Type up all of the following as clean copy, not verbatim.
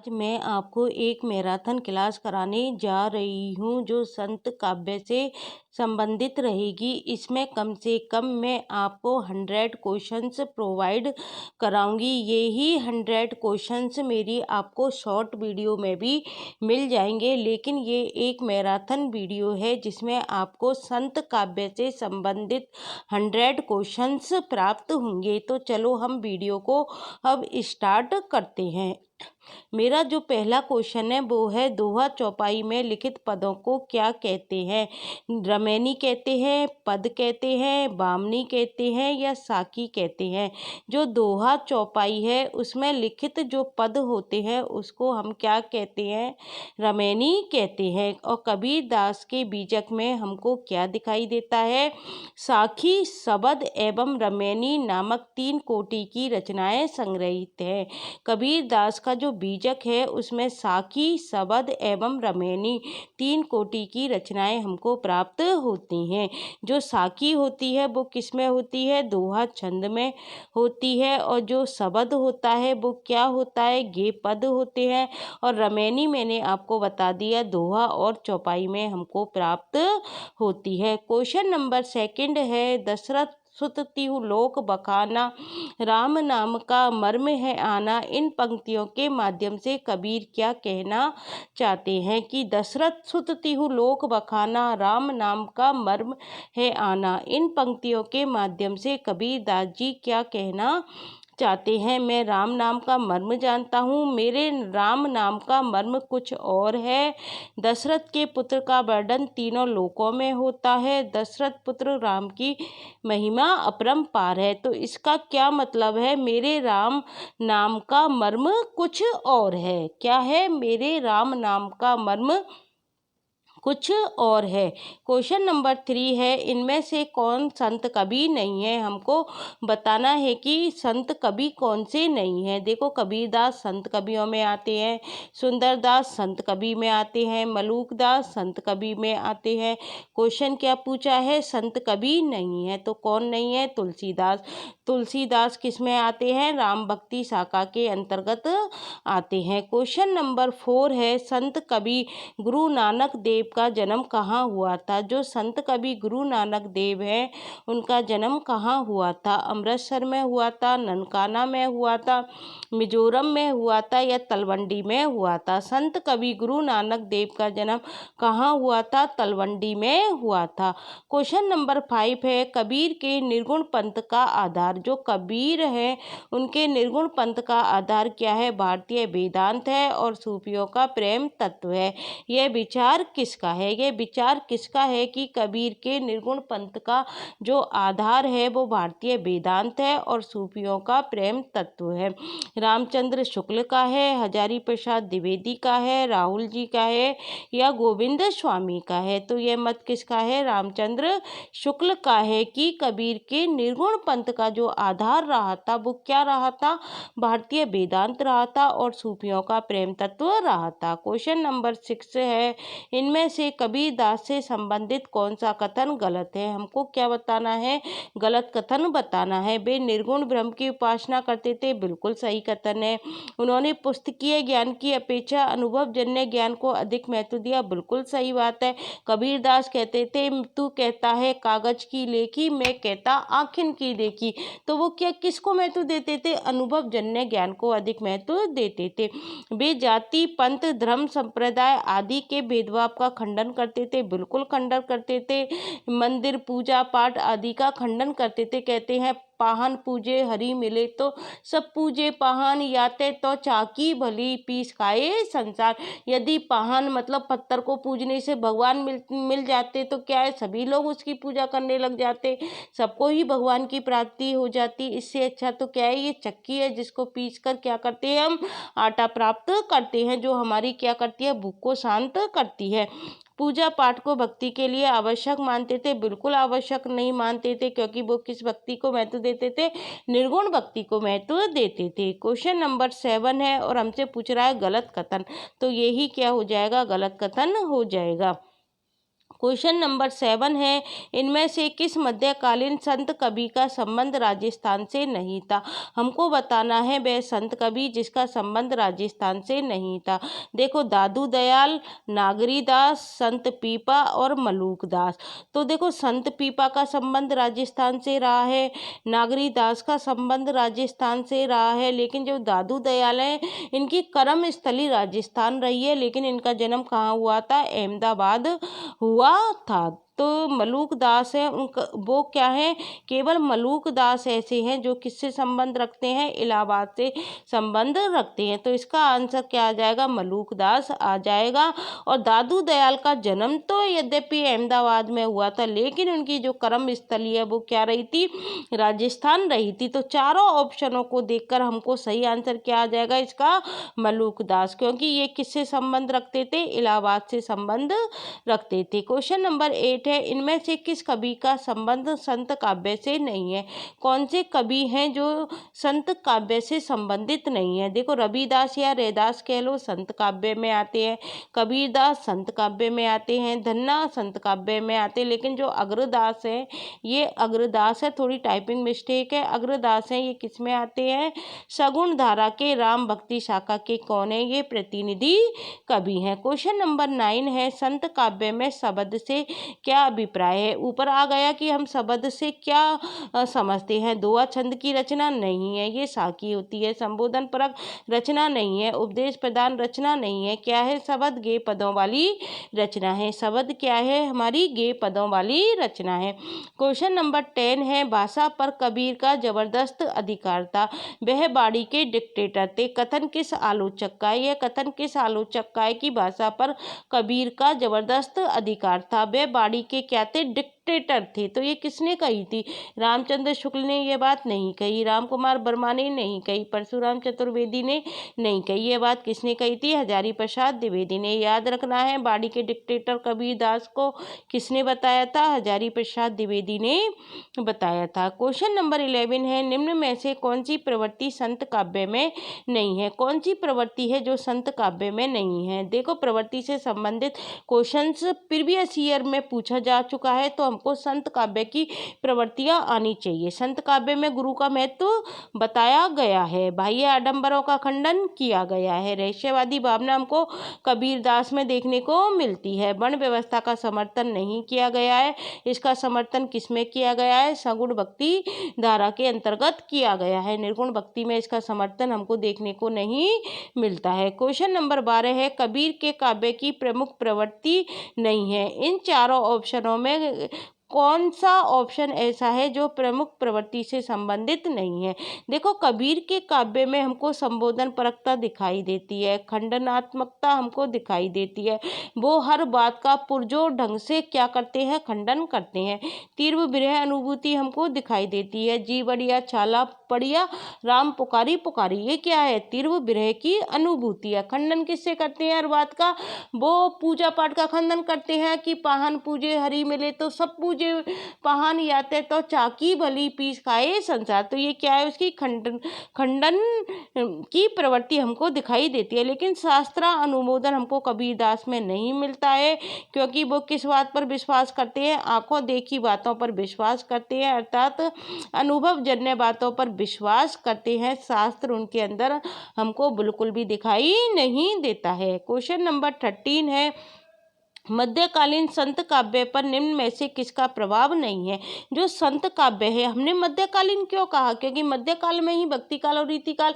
आज मैं आपको एक मैराथन क्लास कराने जा रही हूँ जो संत काव्य से संबंधित रहेगी। इसमें कम से कम मैं आपको 100 क्वेश्चंस प्रोवाइड कराऊंगी। यही 100 क्वेश्चंस मेरी आपको शॉर्ट वीडियो में भी मिल जाएंगे, लेकिन ये एक मैराथन वीडियो है जिसमें आपको संत काव्य से संबंधित 100 क्वेश्चंस प्राप्त होंगे। तो चलो हम वीडियो को अब स्टार्ट करते हैं। मेरा जो पहला क्वेश्चन है वो है, दोहा चौपाई में लिखित पदों को क्या कहते हैं? रमैनी कहते हैं, पद कहते हैं, बामनी कहते हैं या साकी कहते हैं? जो दोहा चौपाई है उसमें लिखित जो पद होते हैं उसको हम क्या कहते हैं? रमैनी कहते हैं। और कबीर दास के बीजक में हमको क्या दिखाई देता है? साखी, शबद एवं रमैनी नामक 3 कोटि की रचनाएं संग्रहित हैं। कबीर दास का जो बीजक है उसमें साखी, शबद एवं रमैनी 3 कोटि की रचनाएं हमको प्राप्त होती हैं। जो साखी होती है वो किस में होती है? दोहा छंद में होती है। और जो शबद होता है वो क्या होता है? गे पद होते हैं। और रमैनी मैंने आपको बता दिया दोहा और चौपाई में हमको प्राप्त होती है। क्वेश्चन नंबर 2 है, दशरथ सुत तिहु लोक बखाना, राम नाम का मर्म है आना। इन पंक्तियों के माध्यम से कबीर क्या कहना चाहते हैं? कि दशरथ सुत तिहु लोक बखाना, राम नाम का मर्म है आना। इन पंक्तियों के माध्यम से कबीर दास जी क्या कहना चाहते हैं? मैं राम नाम का मर्म जानता हूँ, मेरे राम नाम का मर्म कुछ और है। दशरथ के पुत्र का वर्णन तीनों लोकों में होता है। दशरथ पुत्र राम की महिमा अपरंपार है। तो इसका क्या मतलब है? मेरे राम नाम का मर्म कुछ और है। क्या है? मेरे राम नाम का मर्म कुछ और है। क्वेश्चन नंबर 3 है, इनमें से कौन संत कवि नहीं है? हमको बताना है कि संत कवि कौन से नहीं है। देखो, कबीरदास संत कवियों में आते हैं, सुंदरदास संत कवि में आते हैं, मलूकदास संत कवि में आते हैं। क्वेश्चन क्या पूछा है? संत कवि नहीं है। तो कौन नहीं है? तुलसीदास। तुलसीदास किस में आते हैं? राम भक्ति शाखा के अंतर्गत आते हैं। क्वेश्चन नंबर 4 है, संत कवि गुरु नानक देव का जन्म कहाँ हुआ था? जो संत कवि गुरु नानक देव हैं उनका जन्म कहाँ हुआ था? अमृतसर में हुआ था, ननकाना में हुआ था, मिजोरम में हुआ था या तलवंडी में हुआ था? संत कवि गुरु नानक देव का जन्म कहाँ हुआ था? तलवंडी में हुआ था। क्वेश्चन नंबर 5 है, कबीर के निर्गुण पंथ का आधार। जो कबीर है उनके निर्गुण पंथ का आधार क्या है? भारतीय वेदांत है और सूफियों का प्रेम तत्व है। यह विचार किसका है? यह विचार किसका है कि कबीर के निर्गुण पंथ का जो आधार है वो भारतीय वेदांत है और सूफियों का प्रेम तत्व है? रामचंद्र शुक्ल का है, हजारी प्रसाद द्विवेदी का है, राहुल जी का है या गोविंद स्वामी का है? तो यह मत किसका है? रामचंद्र शुक्ल का है कि कबीर के निर्गुण पंथ का जो आधार रहा था वो क्या रहा था? भारतीय वेदांत रहा था और सूफियों का प्रेम तत्व रहा था। क्वेश्चन नंबर 6 है, इनमें से कबीर दास से संबंधित कौन सा कथन गलत है? हमको क्या बताना है? गलत कथन बताना है। वे निर्गुण ब्रह्म की उपासना करते थे, बिल्कुल सही कथन है। उन्होंने पुस्तकीय ज्ञान की अपेक्षा अनुभवजन्य ज्ञान को अधिक महत्व दिया, बिल्कुल सही बात है। कबीर दास कहते थे, तू कहता है कागज की लेखी, मैं कहता आखिन की देखी। तो वो क्या किसको महत्व देते थे? अनुभवजन्य ज्ञान को अधिक महत्व देते थे। वे जाति, पंथ, धर्म, संप्रदाय आदि के भेदभाव का खंडन करते थे, बिल्कुल खंडन करते थे। मंदिर, पूजा पाठ आदि का खंडन करते थे। कहते हैं पाहन पूजे हरि मिले तो सब पूजे पाहन, याते तो चाकी भली पीस खाए संसार। यदि पाहन मतलब पत्थर को पूजने से भगवान मिल जाते तो क्या है? सभी लोग उसकी पूजा करने लग जाते, सबको ही भगवान की प्राप्ति हो जाती। इससे अच्छा तो क्या है? ये चक्की है जिसको पीस कर क्या करते हैं? हम आटा प्राप्त करते हैं, जो हमारी क्या करती है? भूख को शांत करती है। पूजा पाठ को भक्ति के लिए आवश्यक मानते थे, बिल्कुल आवश्यक नहीं मानते थे, क्योंकि वो किस भक्ति को महत्व देते थे? निर्गुण भक्ति को महत्व देते थे। क्वेश्चन नंबर 7 है और हमसे पूछ रहा है गलत कथन। तो यही क्या हो जाएगा? गलत कथन हो जाएगा। क्वेश्चन नंबर 7 है, इनमें से किस मध्यकालीन संत कवि का संबंध राजस्थान से नहीं था। हमको बताना है वह संत कवि जिसका संबंध राजस्थान से नहीं था। देखो, दादू दयाल, नागरी दास, संत पीपा और मलूक दास। तो देखो, संत पीपा का संबंध राजस्थान से रहा है, नागरी दास का संबंध राजस्थान से रहा है, लेकिन जो दादू दयाल है इनकी कर्म स्थली राजस्थान रही है, लेकिन इनका जन्म कहाँ हुआ था, अहमदाबाद हुआ था। तो मलूक दास है, उनका वो क्या है, केवल मलूक दास ऐसे हैं जो किससे संबंध रखते हैं, इलाहाबाद से संबंध रखते हैं। तो इसका आंसर क्या आ जाएगा, मलूक दास आ जाएगा। और दादू दयाल का जन्म तो यद्यपि अहमदाबाद में हुआ था, लेकिन उनकी जो कर्म स्थली है वो क्या रही थी, राजस्थान रही थी। तो चारों ऑप्शनों को देखकर हमको सही आंसर क्या आ जाएगा इसका, मलूक दास, क्योंकि ये किससे संबंध रखते थे, इलाहाबाद से संबंध रखते थे। क्वेश्चन नंबर 8 है, इनमें से किस कवि का संबंध संत काव्य से नहीं है। कौन से कवि हैं जो संत काव्य से संबंधित नहीं है। देखो, रविदास या रैदास कह लो, संत काव्य में आते हैं, कबीरदास संत काव्य में आते हैं, धन्ना संत काव्य में आते हैं, लेकिन जो अग्रदास है, ये अग्रदास है, थोड़ी टाइपिंग मिस्टेक है, अग्रदास है, ये किस में आते हैं, सगुण धारा के राम भक्ति शाखा के कौन है, ये प्रतिनिधि कवि हैं। क्वेश्चन नंबर 9 है, संत काव्य में शब्द से क्या अभिप्राय है। ऊपर आ गया कि हम शब्द से क्या समझते हैं, दोहा छंद की रचना नहीं है, ये साकी होती है, संबोधन परक रचना नहीं है, उपदेश प्रदान रचना नहीं है, क्या है, शब्द गे पदों वाली रचना है। शब्द क्या है, हमारी गे पदों वाली रचना है। क्वेश्चन नंबर 10 है, भाषा पर कबीर का जबरदस्त अधिकार था, वह बाड़ी के डिक्टेटर थे। कथन किस आलोचक का है, यह कथन किस आलोचक का है कि भाषा पर कबीर का जबरदस्त अधिकार था, वह बाड़ी के क्या थे, डिक्टेटर थे। तो ये किसने कही थी, रामचंद्र शुक्ल ने यह बात नहीं कही, राम कुमार वर्मा ने नहीं कही, परशुराम चतुर्वेदी ने नहीं कही, यह बात किसने कही थी, हजारी प्रसाद द्विवेदी ने। याद रखना है, बाड़ी के डिक्टेटर कबीर दास को किसने बताया था, हजारी प्रसाद द्विवेदी ने बताया था। क्वेश्चन नंबर 11 है, निम्न में से कौन सी प्रवृत्ति संत काव्य में नहीं है। कौन सी प्रवृत्ति है जो संत काव्य में नहीं है। देखो, प्रवृत्ति से संबंधित क्वेश्चंस प्रीवियस ईयर में पूछा जा चुका है, तो हमको संत काव्य की प्रवृत्तियां आनी चाहिए। संत काव्य में गुरु का महत्व बताया गया है, बाह्य आडंबरों का खंडन किया गया है, रहस्यवादी भावना हमको कबीरदास में देखने को मिलती है, वर्ण व्यवस्था का समर्थन नहीं किया गया है, इसका समर्थन किसमें किया गया है, सगुण भक्ति धारा के अंतर्गत किया गया है, निर्गुण भक्ति में इसका समर्थन हमको देखने को नहीं मिलता है। क्वेश्चन नंबर 12 है, कबीर के काव्य की प्रमुख प्रवृत्ति नहीं है। इन चारों ऑप्शनों में कौन सा ऑप्शन ऐसा है जो प्रमुख प्रवृत्ति से संबंधित नहीं है। देखो, कबीर के काव्य में हमको संबोधन परकता दिखाई देती है, खंडनात्मकता हमको दिखाई देती है, वो हर बात का पुरजोर ढंग से क्या करते हैं, खंडन करते हैं। तीव्र विरह अनुभूति हमको दिखाई देती है, जी बढ़िया छाला पड़िया राम पुकारी पुकारी, ये क्या है, तीव्र विरह की अनुभूति है। खंडन किससे करते हैं हर बात का, वो पूजा पाठ का खंडन करते हैं कि पाहन पूजे हरि मिले तो सब पूजे, पाहन याते तो चाकी भली पीस खाए संसार। तो ये क्या है, उसकी खंडन की प्रवृत्ति हमको दिखाई देती है। लेकिन शास्त्र अनुमोदन हमको कबीरदास में नहीं मिलता है, क्योंकि वो किस बात पर विश्वास करते हैं, आंखों देखी बातों पर विश्वास करते हैं, अर्थात अनुभवजन्य बातों पर विश्वास करते हैं। शास्त्र उनके अंदर हमको बिल्कुल भी दिखाई नहीं देता है। क्वेश्चन नंबर 13 है, मध्यकालीन संत काव्य पर निम्न में से किसका प्रभाव नहीं है। जो संत काव्य है, हमने मध्यकालीन क्यों कहा, क्योंकि मध्यकाल में ही भक्ति काल और रीति काल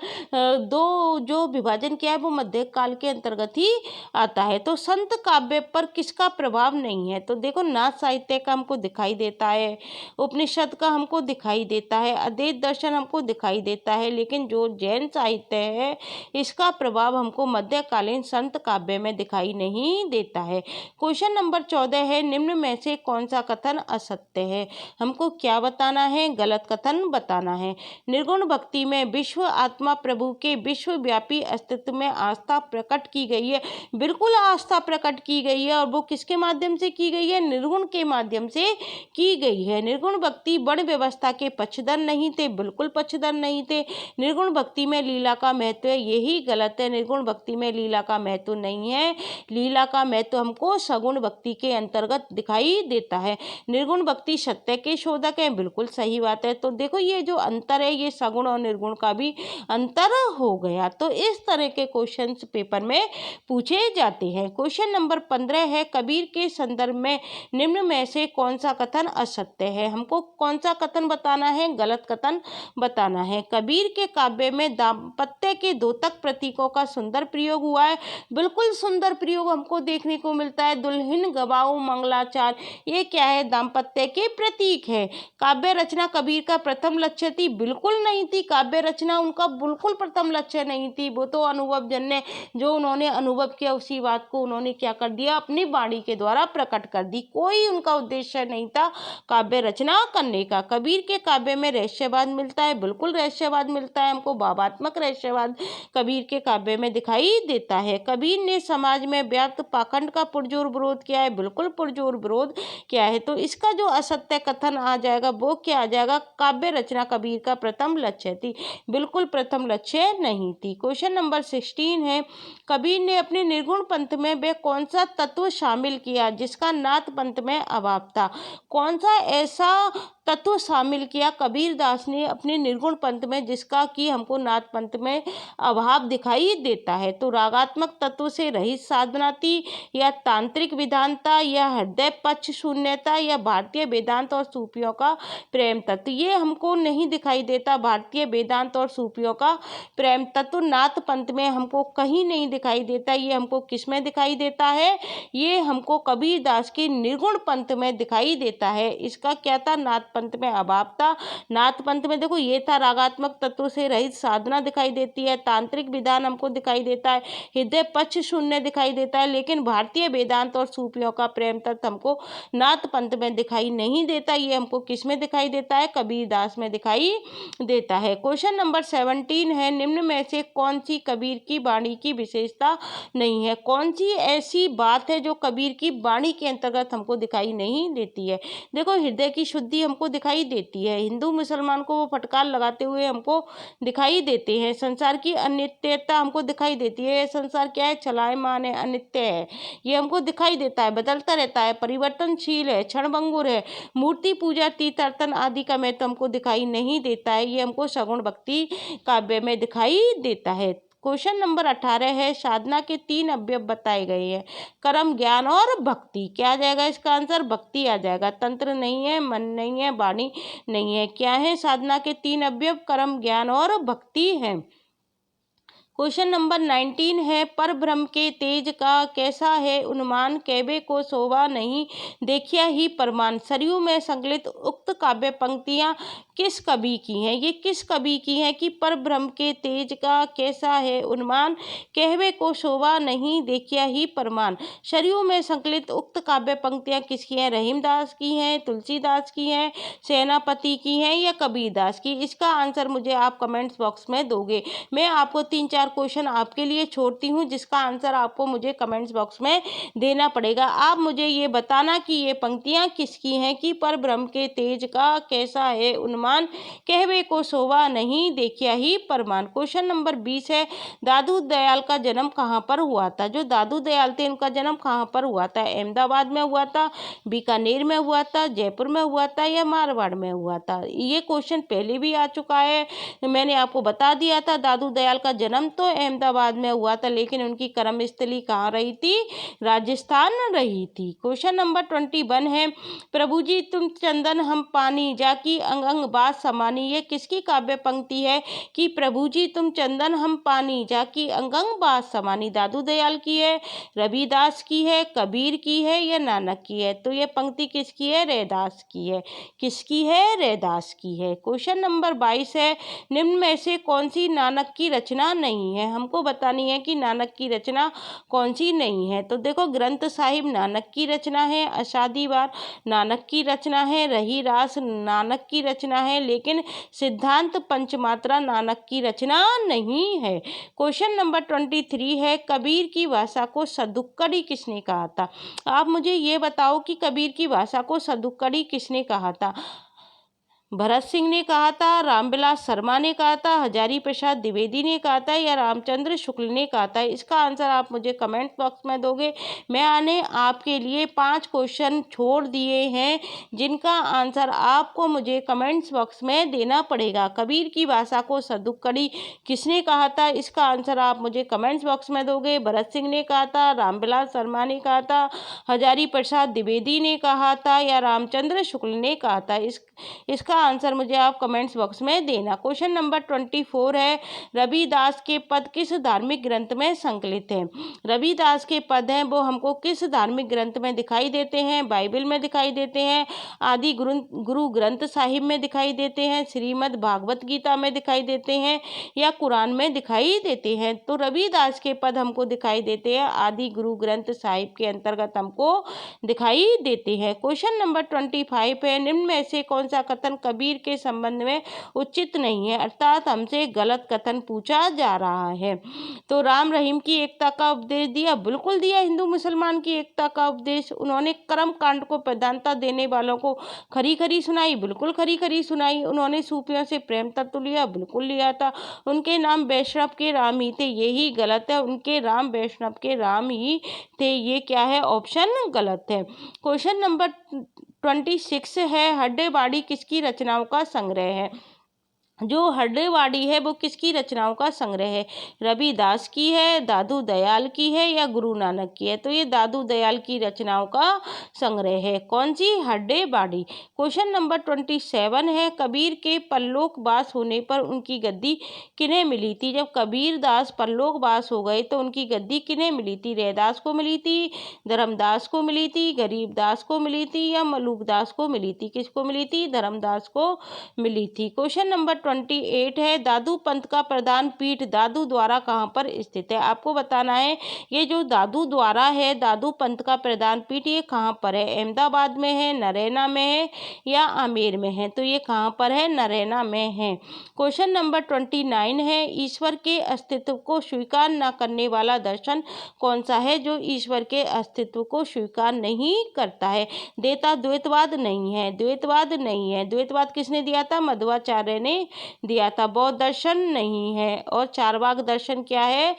दो जो विभाजन किया है वो मध्यकाल के अंतर्गत ही आता है। तो संत काव्य पर किसका प्रभाव नहीं है, तो देखो, नाथ साहित्य का हमको दिखाई देता है, उपनिषद का हमको दिखाई देता है, अद्वैत दर्शन हमको दिखाई देता है, लेकिन जो जैन साहित्य है इसका प्रभाव हमको मध्यकालीन संत काव्य में दिखाई नहीं देता है। क्वेश्चन नंबर 14 है, निम्न में से कौन सा कथन असत्य है। हमको क्या बताना है, गलत कथन बताना है। निर्गुण भक्ति में विश्व आत्मा प्रभु के विश्वव्यापी अस्तित्व में आस्था प्रकट की गई है, बिल्कुल आस्था प्रकट की गई है, और वो किसके माध्यम से की गई है, निर्गुण के माध्यम से की गई है। निर्गुण भक्ति वर्ण व्यवस्था के पक्षधर नहीं थे, बिल्कुल पक्षधर नहीं थे। निर्गुण भक्ति में लीला का महत्व है, यही गलत है। निर्गुण भक्ति में लीला का महत्व नहीं है, लीला का महत्व हमको सगुण भक्ति के अंतर्गत दिखाई देता है। निर्गुण भक्ति सत्य के शोधक है, बिल्कुल सही बात है। तो देखो ये जो अंतर है ये सगुण और निर्गुण का भी अंतर हो गया। तो इस तरह के क्वेश्चंस पेपर में पूछे जाते हैं। क्वेश्चन नंबर 15 है, कबीर के संदर्भ में निम्न में से कौन सा कथन असत्य है। हमको कौन सा कथन बताना है, गलत कथन बताना है। कबीर के काव्य में दाम्पत्य के द्योतक प्रतीकों का सुंदर प्रयोग हुआ है, बिल्कुल सुंदर प्रयोग हमको देखने को मिलता है। दुल्हन गवाऊ मंगलाचार, ये क्या है, दाम्पत्य के प्रतीक है। काव्य रचना कबीर का प्रथम लक्ष्य थी, बिल्कुल नहीं थी। काव्य रचना उनका बिल्कुल प्रथम लक्ष्य नहीं थी। वो तो अनुभव जन्य, जो उन्होंने अनुभव किया उसी बात को उन्होंने क्या कर दिया, अपनी वाणी के द्वारा प्रकट कर दी। कोई उनका उद्देश्य नहीं था काव्य रचना करने का। कबीर के काव्य में रहस्यवाद मिलता है, बिल्कुल रहस्यवाद मिलता है हमको। भावात्मक रहस्यवाद कबीर के काव्य में दिखाई देता है। कबीर ने समाज में व्याप्त पाखंड का पुरजोर विरोध किया है, बिल्कुल पुरजोर विरोध किया है। तो इसका जो असत्य कथन आ जाएगा वो क्या आ जाएगा, काव्य रचना कबीर का प्रथम लक्ष्य थी, बिल्कुल प्रथम लक्ष्य नहीं थी। क्वेश्चन नंबर 16 है, कबीर ने अपने निर्गुण पंथ में वह कौन सा तत्व शामिल किया जिसका नाथ पंथ में अभाव था। कौन सा ऐसा तत्व शामिल किया कबीर दास ने अपने निर्गुण पंथ में जिसका कि हमको नाथ पंथ में अभाव दिखाई देता है। तो रागात्मक तत्व से रहित साधना थी, या तांत्रिक विधानता, या हृदय पक्ष शून्यता, या भारतीय वेदांत और सूफियों का प्रेम तत्व। ये हमको नहीं दिखाई देता। भारतीय वेदांत और सूफियों का प्रेम तत्व नाथ पंथ में हमको कहीं नहीं दिखाई देता। ये हमको किस में दिखाई देता है, ये हमको कबीर दास के निर्गुण पंथ में दिखाई देता है। इसका क्या था, नाथ पंथ में अभाव था। नाथ पंथ में देखो ये था, रागात्मक तत्व से रहित साधना दिखाई देती है, तांत्रिक विधान हमको दिखाई देता है, हृदय पक्ष शून्य दिखाई देता है। लेकिन भारतीय वेदांत और सूफियों का प्रेम तत्व हमको नाथ पंथ में दिखाई नहीं देता। ये हमको किस में दिखाई देता है, कबीर दास में दिखाई देता है। क्वेश्चन नंबर 17 है, निम्न में से कौन सी कबीर की वाणी की विशेषता नहीं है। कौन सी ऐसी बात है जो कबीर की वाणी के अंतर्गत हमको दिखाई नहीं देती है। देखो हृदय की शुद्धि हमको दिखाई देती है, हिंदू मुसलमान को वो फटकार लगाते हुए हमको दिखाई देते हैं। संसार की अनित्यता हमको दिखाई देती है। संसार क्या है, चलायमान है, अनित्य है, ये हमको दिखाई देता है, बदलता रहता है, परिवर्तनशील है, क्षणभंगुर है। मूर्ति पूजा, तीर्थाटन आदि का महत्व हमको दिखाई नहीं देता है। ये हमको सगुण भक्ति काव्य में दिखाई देता है। क्वेश्चन नंबर 18 है, साधना के 3 अवयव बताए गए हैं, कर्म, ज्ञान और भक्ति। क्या आ जाएगा इसका आंसर, भक्ति आ जाएगा। तंत्र नहीं है, मन नहीं है, वाणी नहीं है। क्या है साधना के 3 अवयव, कर्म, ज्ञान और भक्ति है। क्वेश्चन नंबर 19 है, पर ब्रह्म के तेज का कैसा है उन्मान, कहवे को शोभा नहीं देखिया ही प्रमाण। सरयू में संकलित उक्त काव्य पंक्तियां किस कवि की हैं। ये किस कवि की हैं कि पर ब्रह्म के तेज का कैसा है उन्मान, कहवे को शोभा नहीं देखिया ही प्रमाण। सरयू में संकलित उक्त काव्य पंक्तियां किसकी हैं, रहीमदास की हैं, तुलसीदास की हैं, सेनापति की हैं, या कबीरदास की। इसका आंसर मुझे आप कमेंट्स बॉक्स में दोगे। मैं आपको 3-4 क्वेश्चन आपके लिए छोड़ती हूँ जिसका आंसर आपको मुझे कमेंट्स बॉक्स में देना पड़ेगा। आप मुझे ये बताना कि ये पंक्तियाँ किसकी हैं कि पर ब्रह्म के तेज का कैसा है उन्मान, कहवे को शोभा नहीं देखिया ही प्रमाण। क्वेश्चन नंबर 20 है, दादू दयाल का जन्म कहाँ पर हुआ था। जो दादू दयाल थे उनका जन्म कहाँ पर हुआ था, अहमदाबाद में हुआ था, बीकानेर में हुआ था, जयपुर में हुआ था, या मारवाड़ में हुआ था। ये क्वेश्चन पहले भी आ चुका है, मैंने आपको बता दिया था। दादू दयाल का जन्म तो अहमदाबाद में हुआ था, लेकिन उनकी कर्मस्थली कहाँ रही थी, राजस्थान रही थी। क्वेश्चन नंबर 21 है, प्रभु जी तुम चंदन हम पानी, जाकी अंग अंग बात समानी। ये किसकी काव्य पंक्ति है कि प्रभु जी तुम चंदन हम पानी, जाकी अंग अंग बात समानी। दादू दयाल की है, रविदास की है, कबीर की है, या नानक की है। तो ये पंक्ति किसकी है, रैदास की है। किसकी है, रैदास की है। क्वेश्चन नंबर 22 है, निम्न में से कौन सी नानक की रचना नहीं है। हमको बतानी है कि नानक की रचना कौन सी नहीं है। तो देखो ग्रंथ साहिब नानक की रचना है, अशादीवार नानक की रचना है, रही रास नानक की रचना है, लेकिन सिद्धांत पंचमात्रा नानक की रचना नहीं है। क्वेश्चन नंबर 23 है, कबीर की भाषा को सदुक्कड़ी किसने कहा था। आप मुझे ये बताओ कि कबीर की भाषा को सदुक्कड़ी किसने कहा था। भरत सिंह ने कहा था, रामविलास शर्मा ने कहा था, हजारी प्रसाद द्विवेदी ने कहा था या रामचंद्र शुक्ल ने कहा था? इसका आंसर आप मुझे कमेंट बॉक्स में दोगे। मैंने आपके लिए 5 क्वेश्चन छोड़ दिए हैं जिनका आंसर आपको मुझे कमेंट्स बॉक्स में देना पड़ेगा। कबीर की भाषा को सदुक्कड़ी किसने कहा था? इसका आंसर आप मुझे कमेंट्स बॉक्स में दोगे। भरत सिंह ने कहा था, रामविलास शर्मा ने कहा था, हजारी प्रसाद द्विवेदी ने कहा था या रामचंद्र शुक्ल ने कहा था? इसका आंसर मुझे आप कमेंट्स बॉक्स में देना। क्वेश्चन नंबर 24 है, रविदास के पद किस धार्मिक ग्रंथ में संकलित हैं? रविदास के पद हैं वो हमको किस धार्मिक ग्रंथ में दिखाई देते हैं? बाइबल में दिखाई देते हैं, आदि गुरु ग्रंथ साहिब में दिखाई देते हैं, श्रीमद् भागवत गीता में दिखाई देते हैं या कुरान में दिखाई देते हैं? तो रविदास के पद हमको दिखाई देते हैं आदि गुरु ग्रंथ साहिब के अंतर्गत हमको दिखाई देते हैं। क्वेश्चन नंबर 25 है, निम्न में से कौन सा कथन कबीर के संबंध में उचित नहीं है? अर्थात हमसे गलत कथन पूछा जा रहा है। तो राम रहीम की एकता का उपदेश दिया, बिल्कुल दिया। हिंदू मुसलमान की एकता का उपदेश। उन्होंने कर्म कांड को प्रधानता देने वालों को खरी खरी सुनाई, बिल्कुल खरी खरी सुनाई। उन्होंने सूफियों से प्रेम तत्व लिया, बिल्कुल लिया था। उनके नाम वैष्णव के राम ही थे, यही गलत है। उनके राम वैष्णव के राम ही थे, ये क्या है? ऑप्शन गलत है। क्वेश्चन नंबर 26 है, हड्डेबाड़ी किसकी रचनाओं का संग्रह है? जो हड्डेवाड़ी है वो किसकी रचनाओं का संग्रह है? रविदास की है, दादू दयाल की है या गुरु नानक की है? तो ये दादू दयाल की रचनाओं का संग्रह है। कौन सी? हड्डेवाड़ी। क्वेश्चन नंबर 27 है, कबीर के परलोकवास होने पर उनकी गद्दी किन्हें मिली थी? जब कबीर दास परलोकवास हो गए तो उनकी गद्दी किन्हें मिली थी? रैदास को मिली थी, धर्मदास को मिली थी, गरीबदास को मिली थी या मलूकदास को मिली थी? किसको मिली थी? धर्मदास को मिली थी। क्वेश्चन नंबर 28 है, दादू पंथ का प्रधान पीठ दादू द्वारा कहाँ पर स्थित है? आपको बताना है ये जो दादू द्वारा है, दादू पंथ का प्रधान पीठ, ये कहाँ पर है? अहमदाबाद में है, नरैना में है या आमेर में है? तो ये कहाँ पर है? नरैना में है। क्वेश्चन नंबर 29 है, ईश्वर के अस्तित्व को स्वीकार न करने वाला दर्शन कौन सा है? जो ईश्वर के अस्तित्व को स्वीकार नहीं करता है। देता द्वैतवाद नहीं है, द्वैतवाद नहीं है। द्वैतवाद किसने दिया था? मध्वाचार्य ने दिया था। बौद्ध दर्शन नहीं है और चारवाक दर्शन क्या है।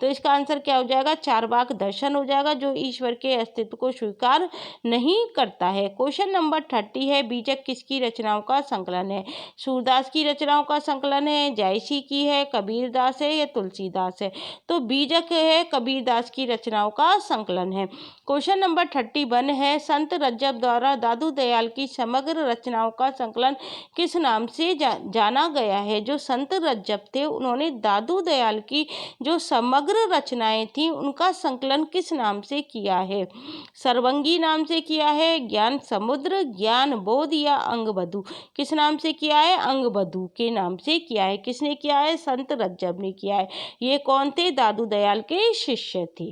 तो इसका आंसर क्या हो जाएगा? चारवाक दर्शन हो जाएगा, जो ईश्वर के अस्तित्व को स्वीकार नहीं करता है। क्वेश्चन नंबर 30 है, बीजक किसकी रचनाओं का संकलन है? सूरदास की रचनाओं का संकलन है, जायसी की है, कबीरदास है या तुलसीदास है? तो बीजक है, कबीरदास की रचनाओं का संकलन है। क्वेश्चन नंबर 31 है, संत रज्जब द्वारा दादू दयाल की समग्र रचनाओं का संकलन किस नाम से जाना गया है? जो संत रज्जब थे उन्होंने दादू दयाल की जो समग्र रचनाएं थी उनका संकलन किस नाम से किया है? सर्वंगी नाम से किया है, ज्ञान समुद्र, ज्ञान बोध या अंगबधु? किस नाम से किया है? अंगबधु के नाम से किया है। किसने किया है? संत रज्जब ने किया है। ये कौन थे? दादू दयाल के शिष्य थे।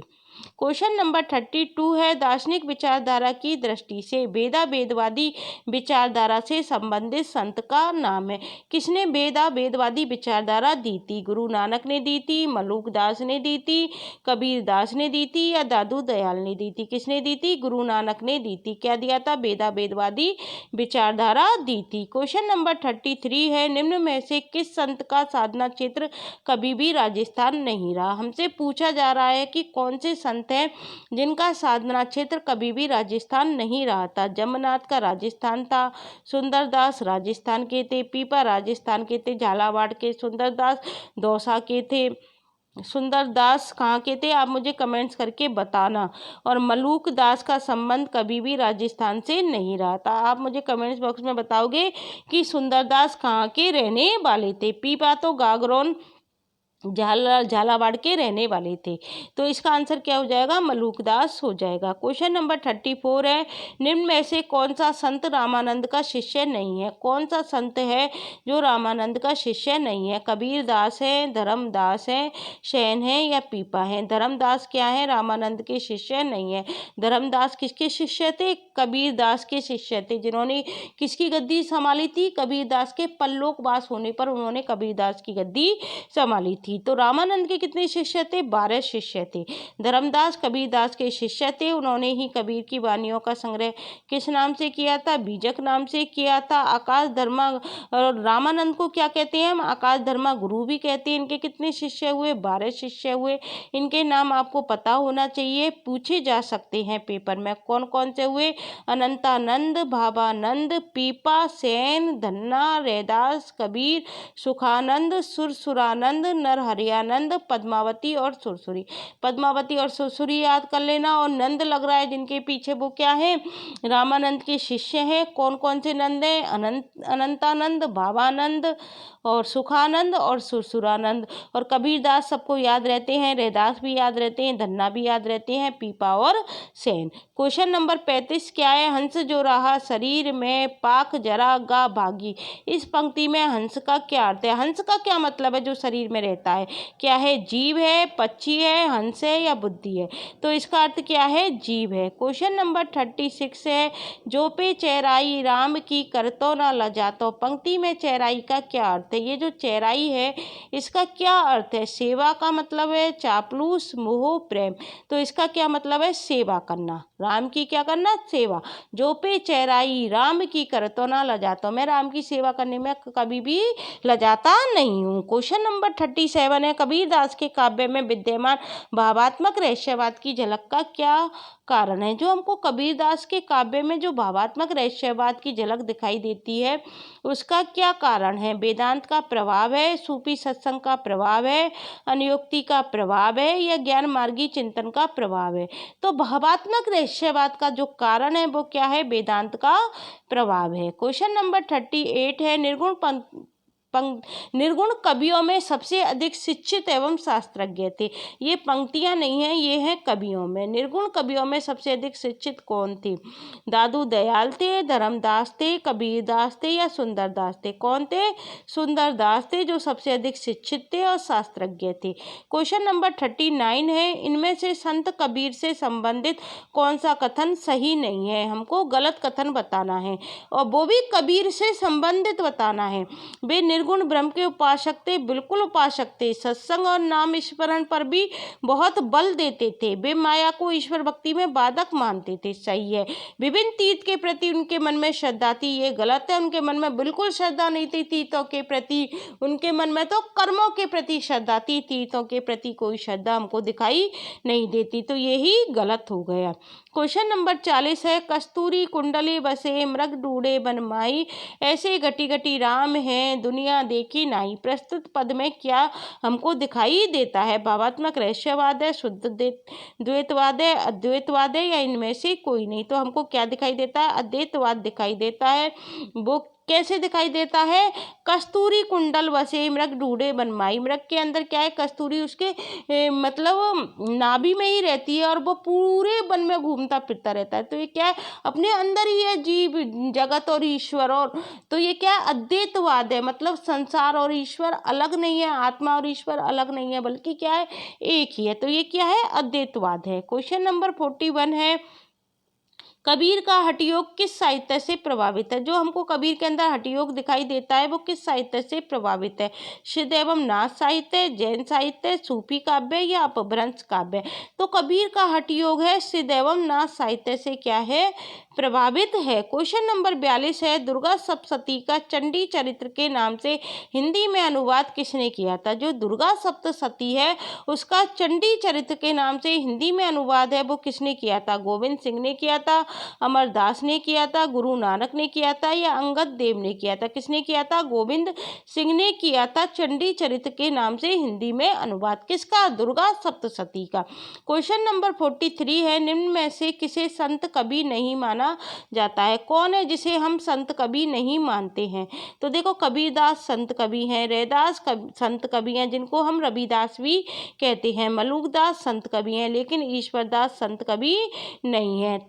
क्वेश्चन नंबर 32 है, दार्शनिक विचारधारा की दृष्टि से वेदावेदवादी विचारधारा से संबंधित संत का नाम है? किसने वेदावेदवादी विचारधारा दी थी? गुरु नानक ने दी थी, मलूकदास ने दी थी, कबीरदास ने दी थी या दादू दयाल ने दी थी? किसने दी थी? गुरु नानक ने दी थी। क्या दिया था? वेदावेदवादी विचारधारा दी थी। क्वेश्चन नंबर 33 है, निम्न में से किस संत का साधना क्षेत्र कभी भी राजस्थान नहीं रहा? हमसे पूछा जा रहा है कि कौन से संत हैं जिनका साधना क्षेत्र कभी भी राजस्थान नहीं रहा था। जमनाथ का राजस्थान था, सुंदरदास राजस्थान के थे, पीपा राजस्थान के थे, झालावाड़ के सुंदरदास दौसा के थे। सुंदरदास कहाँ के थे? आप मुझे कमेंट्स करके बताना। और मलूक दास का संबंध कभी भी राजस्थान से नहीं रहा था। आप मुझे कमेंट्स बॉक्स में बताओगे कि सुंदरदास कहाँ के रहने वाले थे। पीपा तो गागरोन झालावाड़ के रहने वाले थे। तो इसका आंसर क्या हो जाएगा? मलूकदास हो जाएगा। क्वेश्चन नंबर 34 है, निम्न में से कौन सा संत रामानंद का शिष्य नहीं है? कौन सा संत है जो रामानंद का शिष्य नहीं है? कबीरदास है, धर्मदास है, शैन है या पीपा है? धर्मदास क्या है? रामानंद के शिष्य नहीं है। धर्मदास किसके शिष्य थे? कबीरदास के शिष्य थे, जिन्होंने किसकी गद्दी संभाली थी? कबीरदास के परलोकवास होने पर उन्होंने कबीरदास की गद्दी संभाली थी। की। तो रामानंद के कितने शिष्य थे? 12 शिष्य थे। धर्मदास कबीरदास के शिष्य थे। उन्होंने ही कबीर की वाणियों का संग्रह किस नाम से किया था? बीजक नाम से किया था। आकाश धर्मा रामानंद को क्या कहते हैं हम? आकाश धर्मा गुरु भी कहते हैं। इनके कितने शिष्य हुए? 12 शिष्य हुए। इनके नाम आपको पता होना चाहिए, पूछे जा सकते हैं पेपर में। कौन कौन से हुए? अनंतानंद, भावानंद, पीपा, सेन, धन्ना, रैदास, कबीर, सुखानंद, सुरसुरानंद, नरहरियानंद, पद्मावती और सुरसुरी। पद्मावती और सुरसुरी याद कर लेना। और नंद लग रहा है जिनके पीछे, वो क्या है? रामानंद के शिष्य हैं। कौन कौन से नंद हैं? अनंतानंद, भावानंद और सुखानंद और सुरसुरानंद। और कबीरदास सबको याद रहते हैं, रैदास भी याद रहते हैं, धन्ना भी याद रहते हैं, पीपा और सेन। क्वेश्चन नंबर 35 क्या है? हंस जो रहा शरीर में पाक जरा गा भागी। इस पंक्ति में हंस का क्या अर्थ है? हंस का क्या मतलब है जो शरीर में रहता है? क्या है? जीव है, पक्षी है, हंस है या बुद्धि है? तो इसका अर्थ क्या है? जीव है। क्वेश्चन नंबर 36 है, जो पे चेराई राम की करतो ना लजातो। पंक्ति में चेराई का क्या अर्थ है? ये जो चेराई है इसका क्या अर्थ है? सेवा का मतलब है, चापलूस, मोह, प्रेम। तो इसका क्या मतलब है? सेवा करना। राम की क्या करना? सेवा। जो पे चेराई राम की करतो ना लजातो। मैं राम की सेवा करने में कभी भी लजाता नहीं हूँ। क्वेश्चन नंबर 37 है, कबीरदास के काव्य में विद्यमान भावात्मक रहस्यवाद की झलक का क्या कारण है? जो हमको कबीरदास के काव्य में जो भावात्मक रहस्यवाद की झलक दिखाई देती है उसका क्या कारण है? वेदांत का प्रभाव है, सूफी सत्संग का प्रभाव है, अनुयुक्ति का प्रभाव है या ज्ञान मार्गी चिंतन का प्रभाव है? तो भावात्मक रहस्यवाद का जो कारण है वो क्या है? वेदांत का प्रभाव है। क्वेश्चन नंबर 38 है, निर्गुण कवियों में सबसे अधिक शिक्षित एवं शास्त्रज्ञ थे। ये पंक्तियां नहीं हैं, ये हैं कवियों में। निर्गुण कवियों में सबसे अधिक शिक्षित कौन थे? दादू दयाल थे, धर्मदास थे, कबीरदास थे या सुंदरदास थे? कौन थे? सुंदरदास थे जो सबसे अधिक शिक्षित थे और शास्त्रज्ञ थे। क्वेश्चन नंबर 39 है, इनमें से संत कबीर से संबंधित कौन सा कथन सही नहीं है? हमको गलत कथन बताना है और वो भी कबीर से संबंधित बताना है। वे निर्गुण ब्रह्म के उपासक थे, बिल्कुल उपासक थे। सत्संग और नाम स्मरण पर भी बहुत बल देते थे। वे माया को ईश्वर भक्ति में बाधक मानते थे, सही है। विभिन्न तीर्थ के प्रति उनके मन में श्रद्धा थी, ये गलत है। उनके मन में बिल्कुल श्रद्धा नहीं थी तीर्थों के प्रति, उनके मन में तो कर्मों के प्रति श्रद्धा थी। तीर्थों के प्रति कोई श्रद्धा हमको दिखाई नहीं देती, तो यही गलत हो गया। क्वेश्चन नंबर 40 है, कस्तूरी कुंडली बसे मृग डूडे बनमाई, ऐसे घटी घटी राम हैं दुनिया देखी नहीं। प्रस्तुत पद में क्या हमको दिखाई देता है? भावात्मक रहस्यवाद है, शुद्ध द्वैतवाद है, अद्वैतवाद है या इनमें से कोई नहीं? तो हमको क्या दिखाई देता है? अद्वैतवाद दिखाई देता है। वो कैसे दिखाई देता है? कस्तूरी कुंडल बसे मृग ढूंढे बनमाई। मृग के अंदर क्या है? कस्तूरी उसके मतलब नाभि में ही रहती है और वो पूरे वन में घूमता फिरता रहता है। तो ये क्या है? अपने अंदर ही है जीव जगत और ईश्वर। और तो ये क्या है? अद्वैतवाद है, मतलब संसार और ईश्वर अलग नहीं है, आत्मा और ईश्वर अलग नहीं है, बल्कि क्या है? एक ही है। तो ये क्या है? अद्वैतवाद है। क्वेश्चन नंबर 41 है, कबीर का हठयोग किस साहित्य से प्रभावित है? जो हमको कबीर के अंदर हठयोग दिखाई देता है वो किस साहित्य से प्रभावित है? शुद्ध एवं नाथ साहित्य, जैन साहित्य, सूफी काव्य या अपभ्रंश काव्य? तो कबीर का हठयोग है शुद्ध एवं नाथ साहित्य से क्या है? प्रभावित है। क्वेश्चन नंबर 42 है, दुर्गा सप्तशती का चंडी चरित्र के नाम से हिंदी में अनुवाद किसने किया था? जो दुर्गा सप्तशती है उसका चंडी चरित्र के नाम से हिंदी में अनुवाद है वो किसने किया था? गोविंद सिंह ने किया था, अमरदास ने किया था, गुरु नानक ने किया था या अंगद देव ने किया था? किसने किया था? गोविंद सिंह ने किया था चंडी चरित्र के नाम से हिंदी में अनुवाद। किसका? दुर्गा सप्तशती का। क्वेश्चन नंबर 43 है, निम्न में से किसे संत कवि नहीं माना जाता है? कौन है जिसे हम संत कवि नहीं मानते हैं? तो देखो, कबीरदास संत कवि हैं, रैदास संत कवि हैं जिनको हम रविदास भी कहते हैं, मलुकदास संत कवि हैं, लेकिन ईश्वरदास संत कवि नहीं है।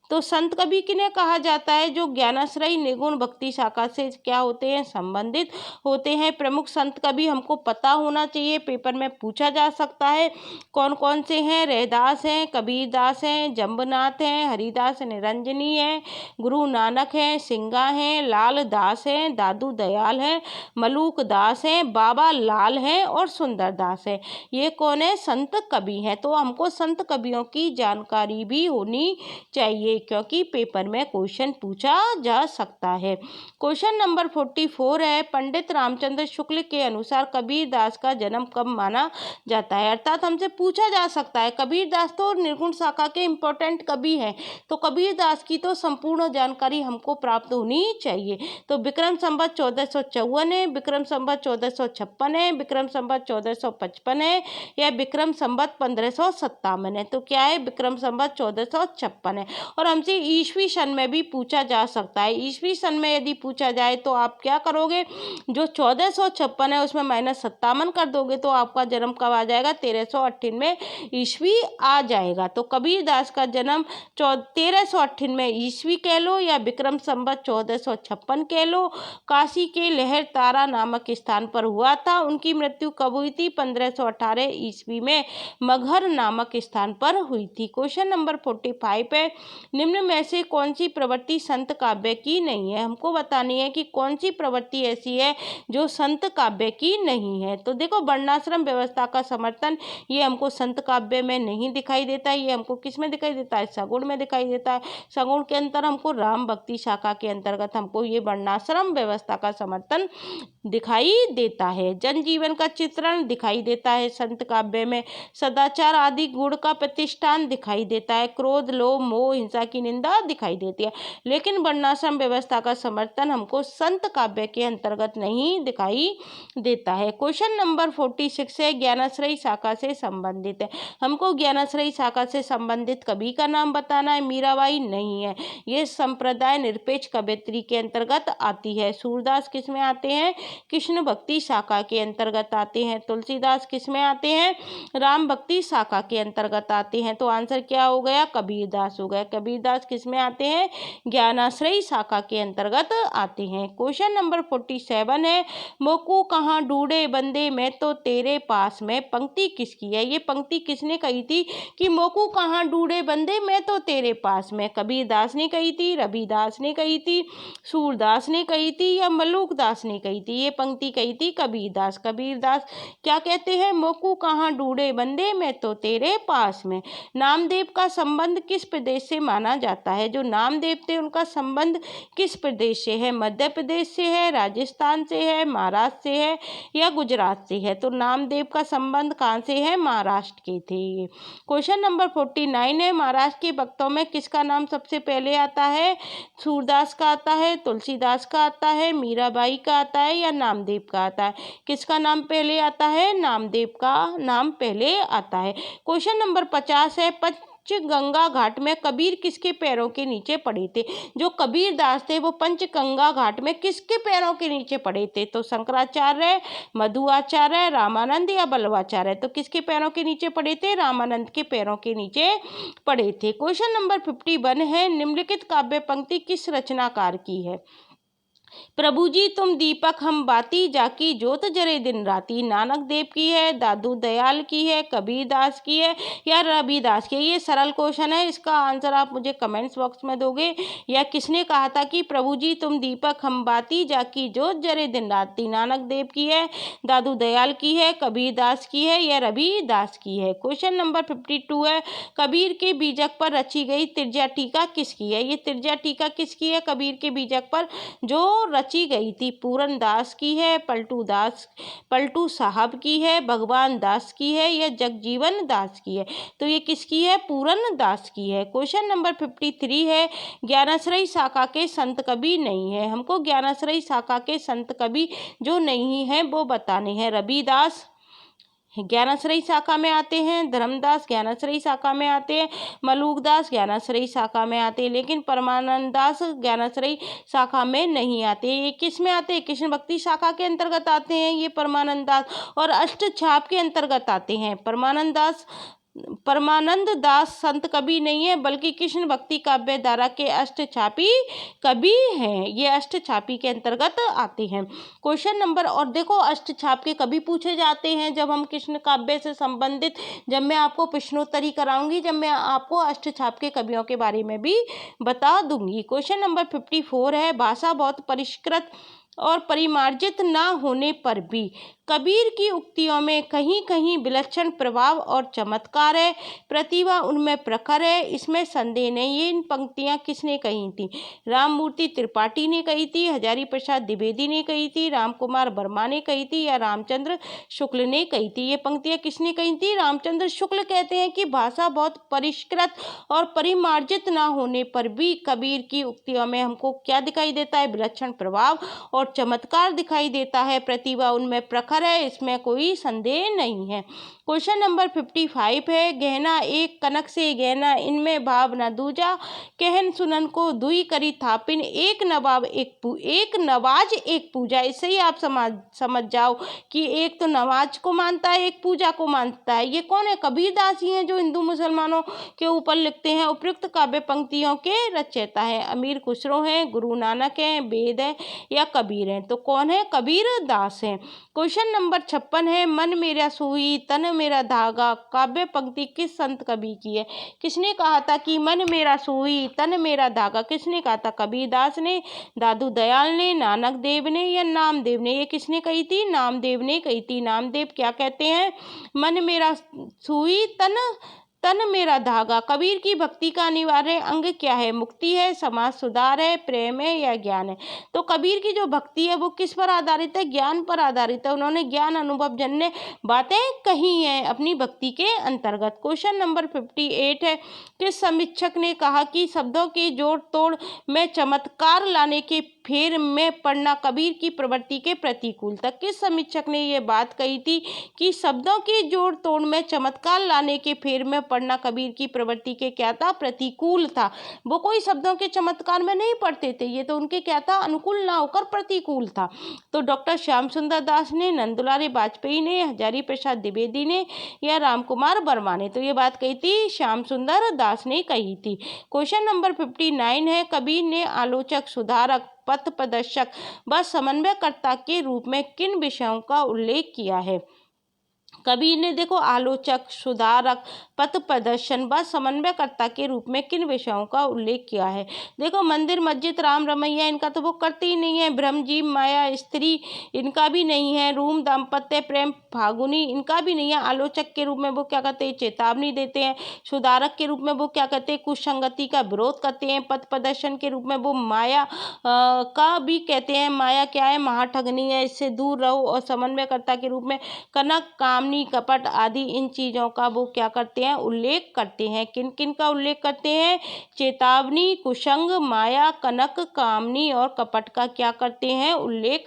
तो संत कवि किन्हें कहा जाता है? जो ज्ञानाश्रयी निर्गुण भक्ति शाखा से क्या होते हैं? संबंधित होते हैं। प्रमुख संत कवि हमको पता होना चाहिए, पेपर में पूछा जा सकता है। कौन कौन से हैं? रैदास हैं, कबीरदास हैं, जम्बनाथ हैं, हरिदास निरंजनी हैं, गुरु नानक हैं, सिंगा हैं, लाल दास हैं, दादू दयाल हैं, मलूक दास हैं, बाबा लाल हैं और सुंदर दास हैं। ये कौन है? संत कवि हैं। तो हमको संत कवियों की जानकारी भी होनी चाहिए, क्योंकि पेपर में क्वेश्चन पूछा जा सकता है। क्वेश्चन नंबर 44 है, पंडित रामचंद्र शुक्ल के अनुसार कबीरदास का जन्म कब माना जाता है? अर्थात हमसे पूछा जा सकता है, कबीरदास तो निर्गुण शाखा के इम्पोर्टेंट कवि हैं, तो कबीरदास की तो संपूर्ण जानकारी हमको प्राप्त होनी चाहिए। तो विक्रम संवत 1454 है, विक्रम संवत 1456 है, विक्रम संवत 1455 है या विक्रम संवत 1557 है? तो क्या है? विक्रम संवत 1456 है। और हमसे ईस्वी सन में भी पूछा जा सकता है। ईस्वी सन में यदि पूछा जाए तो आप क्या करोगे? जो 1456 है उसमें -57 कर दोगे तो आपका जन्म कब आ जाएगा? 1398 ईस्वी आ जाएगा। तो कबीरदास का जन्म 1398 ईस्वी कह लो या विक्रम संवत 1456 कह लो। काशी के लहर तारा नामक स्थान पर हुआ था। उनकी मृत्यु कब हुई थी? 1518 ईस्वी में मगहर नामक स्थान पर हुई थी। क्वेश्चन नंबर 45 है, निम्न में से कौन सी प्रवृत्ति संत काव्य की नहीं है? हमको बतानी है कि कौन सी प्रवृत्ति ऐसी है जो संत काव्य की नहीं है। तो देखो, वर्णाश्रम व्यवस्था का समर्थन ये हमको संत काव्य में नहीं दिखाई देता है। ये हमको किस में दिखाई देता है? सगुण में दिखाई देता है। सगुण के अंतर हमको राम भक्ति शाखा के अंतर्गत हमको ये वर्णाश्रम व्यवस्था का समर्थन दिखाई देता है। जनजीवन का चित्रण दिखाई देता है संत काव्य में। सदाचार आदि गुण का प्रतिष्ठान दिखाई देता है। क्रोध, लोभ, मोह, हिंसा की निंदा दिखाई देती है। लेकिन वर्णाश्रम व्यवस्था का समर्थन हमको संत काव्य के अंतर्गत नहीं दिखाई देता है। क्वेश्चन नंबर 46 है, ज्ञानाश्रयी शाखा से संबंधित है। हमको ज्ञानाश्रयी शाखा से संबंधित कवि का नाम बताना है। मीराबाई नहीं है, ये संप्रदाय निरपेक्ष कवयित्री के अंतर्गत आती है। सूरदास किस में आते हैं? कृष्ण भक्ति शाखा के अंतर्गत आते हैं। तुलसीदास किस में आते हैं? राम भक्ति शाखा के अंतर्गत आते हैं। तो आंसर क्या हो गया? कबीरदास हो गया। कबीरदास किस में आते हैं? ज्ञानाश्रयी शाखा के अंतर्गत आते हैं। क्वेश्चन नंबर 47 है, मोकू कहाँ ढूंढे बंदे मैं तो तेरे पास में, पंक्ति किसकी है? ये पंक्ति किसने कही थी कि मोकू कहाँ ढूंढे बंदे मैं तो तेरे पास में? कबीरदास ने कही थी, रविदास ने कही थी, सूरदास ने कही थी या मलूक दास ने कही थी? ये पंक्ति कही थी कबीरदास। कबीरदास क्या कहते हैं? मोकू कहाँ ढूंढे बंदे मैं तो तेरे पास में। नामदेव का संबंध किस प्रदेश से माना जाता है? जो नामदेव थे उनका संबंध किस प्रदेश से है? मध्य प्रदेश से है, राजस्थान से है, महाराष्ट्र से है या गुजरात से है? तो नामदेव का संबंध कहाँ से है? महाराष्ट्र के थे। क्वेश्चन नंबर 49 है, महाराष्ट्र के भक्तों में किसका नाम सबसे पहले आता है? सूरदास का आता है, तुलसीदास का आता है, मीराबाई का आता है या नामदेव का आता है? किसका नाम पहले आता है? नामदेव का नाम पहले आता है। क्वेश्चन नंबर 50 है, पंचगंगा घाट में कबीर किसके पैरों के नीचे पड़े थे? जो कबीरदास थे वो पंचगंगा घाट में किसके पैरों के नीचे पड़े थे? तो शंकराचार्य, मध्वाचार्य, रामानंद या बल्लवाचार्य? तो किसके पैरों के नीचे पड़े थे? रामानंद के पैरों के नीचे पड़े थे। क्वेश्चन नंबर 51 है, निम्नलिखित काव्य पंक्ति किस रचनाकार की है? प्रभु जी तुम दीपक हम बाती, जाकी जोत जरे दिन राती। नानक देव की है, दादू दयाल की है, कबीरदास की है या रविदास की है? ये सरल क्वेश्चन है, इसका आंसर आप मुझे कमेंट्स बॉक्स में दोगे। या किसने कहा था कि प्रभु जी तुम दीपक हम बाती, जाकी जोत जरे दिन राती? नानक देव की है, दादू दयाल की है, कबीरदास की है या रविदास की है? क्वेश्चन नंबर 52 है, कबीर के बीजक पर रची गई तिरजा टीका किसकी है? ये तिरजा टीका किसकी है? कबीर के बीजक पर जो रची गई थी पूरन दास की है, पलटू साहब की है, भगवान दास की है या जगजीवन दास की है? तो ये किसकी है? पूरन दास की है। क्वेश्चन नंबर 53 है, ज्ञानाश्रयी शाखा के संत कवि नहीं है। हमको ज्ञानाश्रयी शाखा के संत कवि जो नहीं है वो बताने हैं। रविदास ज्ञानाश्रयी शाखा में आते हैं, धर्मदास ज्ञानाश्रयी शाखा में आते हैं, मलूकदास ज्ञानाश्रयी शाखा में आते हैं, लेकिन परमानंद दास ज्ञानाश्रयी शाखा में नहीं आते। ये किस में आते हैं? कृष्ण भक्ति शाखा के अंतर्गत आते हैं ये परमानंद दास, और अष्टछाप के अंतर्गत आते हैं। परमानंद दास परमानंद दास संत कवि नहीं है बल्कि कृष्ण भक्ति काव्य धारा के अष्टछापी कवि हैं। ये अष्टछापी के अंतर्गत आते हैं। क्वेश्चन नंबर, और देखो अष्टछाप के कवि पूछे जाते हैं जब हम कृष्ण काव्य से संबंधित, जब मैं आपको प्रश्नोत्तरी कराऊंगी, जब मैं आपको अष्टछाप के कवियों के बारे में भी बता दूंगी। क्वेश्चन नंबर 54 है, भाषा बहुत परिष्कृत और परिमार्जित न होने पर भी कबीर की उक्तियों में कहीं कहीं विलक्षण प्रभाव और चमत्कार है, प्रतिभा उनमें प्रखर है, इसमें संदेह नहीं। ये इन पंक्तियां किसने कही थी? राममूर्ति त्रिपाठी ने कही थी, हजारी प्रसाद द्विवेदी ने कही थी, राम कुमार वर्मा ने कही थी या रामचंद्र शुक्ल ने कही थी? ये पंक्तियां किसने कही थी? रामचंद्र शुक्ल कहते हैं कि भाषा बहुत परिष्कृत और परिमार्जित न होने पर भी कबीर की उक्तियों में हमको क्या दिखाई देता है? विलक्षण प्रभाव और चमत्कार दिखाई देता है, प्रतिभा उनमें प्रखर है, इसमें कोई संदेह नहीं है। क्वेश्चन नंबर 55 है, गहना एक कनक से गहना, इनमें भाव न दूजा, कहन सुनन को दुई करी थापिन, एक नवाज एक पूजा। इससे ही आप समझ जाओ कि एक तो नमाज को मानता है, एक पूजा को मानता है। ये कौन है? कबीरदास ही हैं जो हिंदू मुसलमानों के ऊपर लिखते हैं। उपयुक्त काव्य पंक्तियों के रचयिता है अमीर खुसरो हैं, गुरु नानक हैं, बेद है या कबीर हैं? तो कौन है? कबीरदास हैं। क्वेश्चन नंबर 56 है, मन मेरा सुई तन मेरा धागा, काव्य पंक्ति किस संत कवि की है? किसने कहा था कि मन मेरा सुई तन मेरा धागा? किसने कहा था? कबीरदास ने, दादू दयाल ने, नानक देव ने या नामदेव ने? ये किसने कही थी? नामदेव ने कही थी। नामदेव क्या कहते हैं? मन मेरा सुई तन मेरा धागा। कबीर की भक्ति का अनिवार्य अंग क्या है? मुक्ति है, समाज सुधार है, प्रेम है या ज्ञान है? तो कबीर की जो भक्ति है वो किस पर आधारित है? ज्ञान पर आधारित है। उन्होंने ज्ञान अनुभव जन्य बातें कही हैं अपनी भक्ति के अंतर्गत। क्वेश्चन नंबर 58 है, किस समीक्षक ने कहा कि शब्दों के जोड़ तोड़ में चमत्कार लाने के फेर में पढ़ना कबीर की प्रवृत्ति के प्रतिकूल था? किस समीक्षक ने ये बात कही थी कि शब्दों के जोड़ तोड़ में चमत्कार लाने के फेर में पढ़ना कबीर की प्रवृत्ति के क्या था? प्रतिकूल था। वो कोई शब्दों के चमत्कार में नहीं पढ़ते थे, ये तो उनके क्या था? अनुकूल ना होकर प्रतिकूल था। तो डॉक्टर श्याम सुंदर दास ने, नंदुलारी वाजपेयी ने, हजारी प्रसाद द्विवेदी ने या राम कुमार वर्मा ने? तो ये बात कही थी श्याम सुंदर दास ने कही थी। क्वेश्चन नंबर 59 है, कबीर ने आलोचक, सुधारक, पथ प्रदर्शक व समन्वयकर्ता के रूप में किन विषयों का उल्लेख किया है? कबीर ने देखो आलोचक, सुधारक, पथ प्रदर्शन व समन्वयकर्ता के रूप में किन विषयों का उल्लेख किया है? देखो मंदिर मस्जिद राम रमैया इनका तो वो करते ही नहीं है, ब्रह्म जीव माया स्त्री इनका भी नहीं है, रूम दाम्पत्य प्रेम फागुनी इनका भी नहीं है। आलोचक के रूप में वो क्या करते हैं? चेतावनी देते हैं। सुधारक के रूप में वो क्या करते हैं? कुसंगति का विरोध करते हैं। पथ प्रदर्शन के रूप में वो माया का भी कहते हैं, माया क्या है? महाठगनी है, इससे दूर रहो। और समन्वयकर्ता के रूप में कनक, कामनी, कपट आदि इन चीज़ों का वो क्या करते हैं? उल्लेख करते हैं। किन किन का उल्लेख करते हैं? चेतावनी, कुसंग, माया, कनक, कामनी और कपट का क्या करते हैं? उल्लेख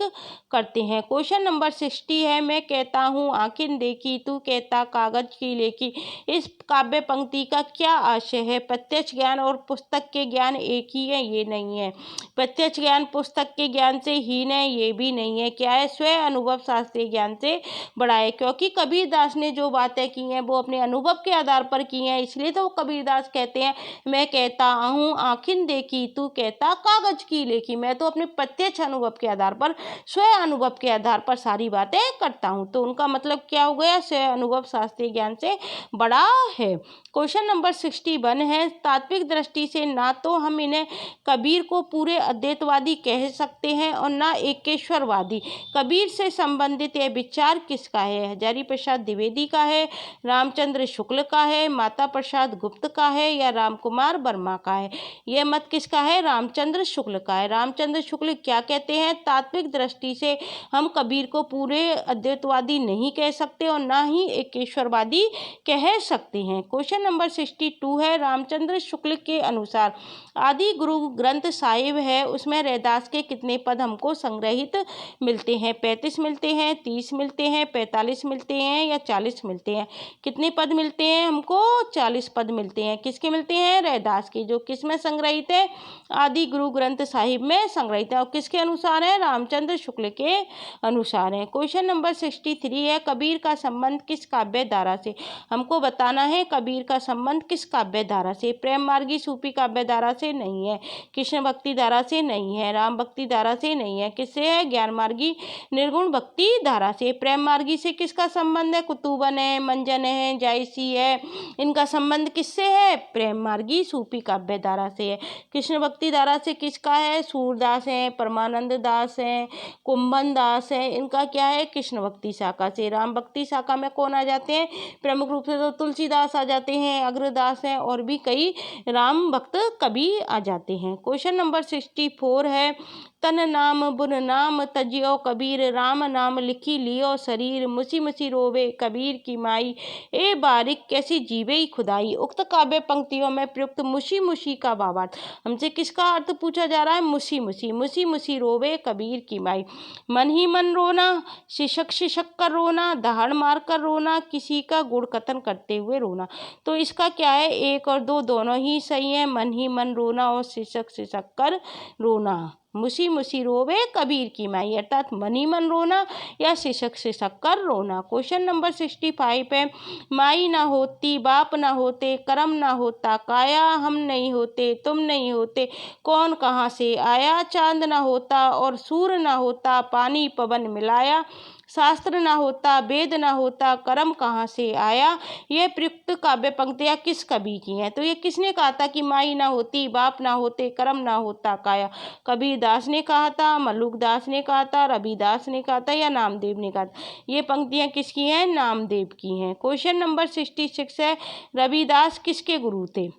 करते हैं। क्वेश्चन नंबर 60 है, मैं कहता हूँ आखिर देखी, तू कहता कागज की लेखी। इस काव्य पंक्ति का क्या आशय है? प्रत्यक्ष ज्ञान और पुस्तक के ज्ञान एक ही है? ये नहीं है। प्रत्यक्ष ज्ञान पुस्तक के ज्ञान से हीन है? ये भी नहीं है। क्या है? स्वयं अनुभव शास्त्रीय ज्ञान से बड़ा है। क्योंकि कबीरदास ने जो बातें की हैं वो अपने अनुभव के आधार पर की हैं, इसलिए तो कबीरदास कहते हैं मैं कहता हूँ आखिर देखी, तू कहता कागज की लेखी। मैं तो अपने प्रत्यक्ष अनुभव के आधार पर, स्वयं अनुभव के आधार पर सारी बातें करता हूँ। तो उनका मतलब क्या हो गया? स्वयं अनुभव शास्त्रीय ज्ञान से बड़ा है। क्वेश्चन नंबर 61 है, तात्विक दृष्टि से ना तो हम इन्हें कबीर को पूरे अद्वैतवादी कह सकते हैं और ना एकेश्वरवादी। कबीर से संबंधित यह विचार किसका है? हजारी प्रसाद द्विवेदी का है, रामचंद्र शुक्ल का है, माता प्रसाद गुप्त का है या राम कुमार वर्मा का है? यह मत किसका है? रामचंद्र शुक्ल का है। रामचंद्र शुक्ल क्या कहते हैं? तात्विक दृष्टि से हम कबीर को पूरे अद्वैतवादी नहीं कह सकते और ना ही एकेश्वरवादी कह सकते हैं। क्वेश्चन नंबर 62 है, रामचंद्र शुक्ल के अनुसार आदि गुरु ग्रंथ साहिब है उसमें रैदास के कितने पद हमको संग्रहित मिलते हैं? 35 मिलते हैं, 30 मिलते हैं, 45 मिलते हैं या 40 मिलते हैं? कितने पद मिलते हैं हमको? 40 पद मिलते हैं। किसके मिलते हैं? रैदास के, जो किस में संग्रहित है? आदि गुरु ग्रंथ साहिब में संग्रहित है। और किसके अनुसार है? रामचंद्र शुक्ल के अनुसार है। क्वेश्चन नंबर 63 की है कबीर का संबंध किस काव्य धारा से। हमको बताना है कबीर का संबंध किस काव्य धारा से। प्रेम मार्गी सूफी काव्य धारा से नहीं है, कृष्ण भक्ति धारा से नहीं है, राम भक्ति धारा से नहीं है, किससे है, ज्ञान मार्गी निर्गुण भक्ति धारा से। प्रेम मार्गी से किसका संबंध है, कुतुबन है, मंजन है, जायसी है, इनका संबंध किससे है, प्रेम मार्गी सूफी काव्य धारा से है। कृष्ण भक्ति धारा से किसका है, सूरदास है, परमानंद दास है, कुंभन दास है, इनका क्या है, कृष्ण भक्ति शाखा से। राम भक्ति शाखा में कौन आ जाते हैं, प्रमुख रूप से तो तुलसीदास आ जाते हैं, अग्रदास हैं और भी कई राम भक्त कवि आ जाते हैं। क्वेश्चन नंबर 64 है, तन नाम बुन नाम तजियो कबीर, राम नाम लिखी लियो शरीर, मुसी मुसी रोवे कबीर की माई, ए बारिक कैसी जीवे खुदाई। उक्त काव्य पंक्तियों में प्रयुक्त मुसी मुसी का भावार्थ। हमसे किसका अर्थ पूछा जा रहा है, मुसी मुसी, मुसी मुसी रोवे कबीर की माई। मन ही मन रोना, शिशक शिशक कर रोना, दहाड़ मार कर रोना, किसी का गुण कथन करते हुए रोना। तो इसका क्या है, 1 और 2 दोनों ही सही है, मन ही मन रोना और शिशक शिशक कर रोना। मुसी मुसी रोवे कबीर की माई, अर्थात मन ही मन रोना या शिशक शिशक कर रोना। क्वेश्चन नंबर 65 है, माई ना होती बाप ना होते, कर्म ना होता काया, हम नहीं होते तुम नहीं होते, कौन कहाँ से आया, चांद ना होता और सूर्य ना होता, पानी पवन मिलाया, शास्त्र ना होता वेद ना होता, कर्म कहाँ से आया। ये प्रयुक्त काव्य पंक्तियाँ किस कवि की हैं, तो ये किसने कहा था कि माई ना होती बाप ना होते कर्म ना होता काया। कबीर दास ने कहा था, मलुक दास ने कहा था, रविदास ने कहा था या नामदेव ने कहा था। ये पंक्तियाँ किसकी हैं, नामदेव की हैं। क्वेश्चन नंबर 66 है, रविदास किसके गुरु थे,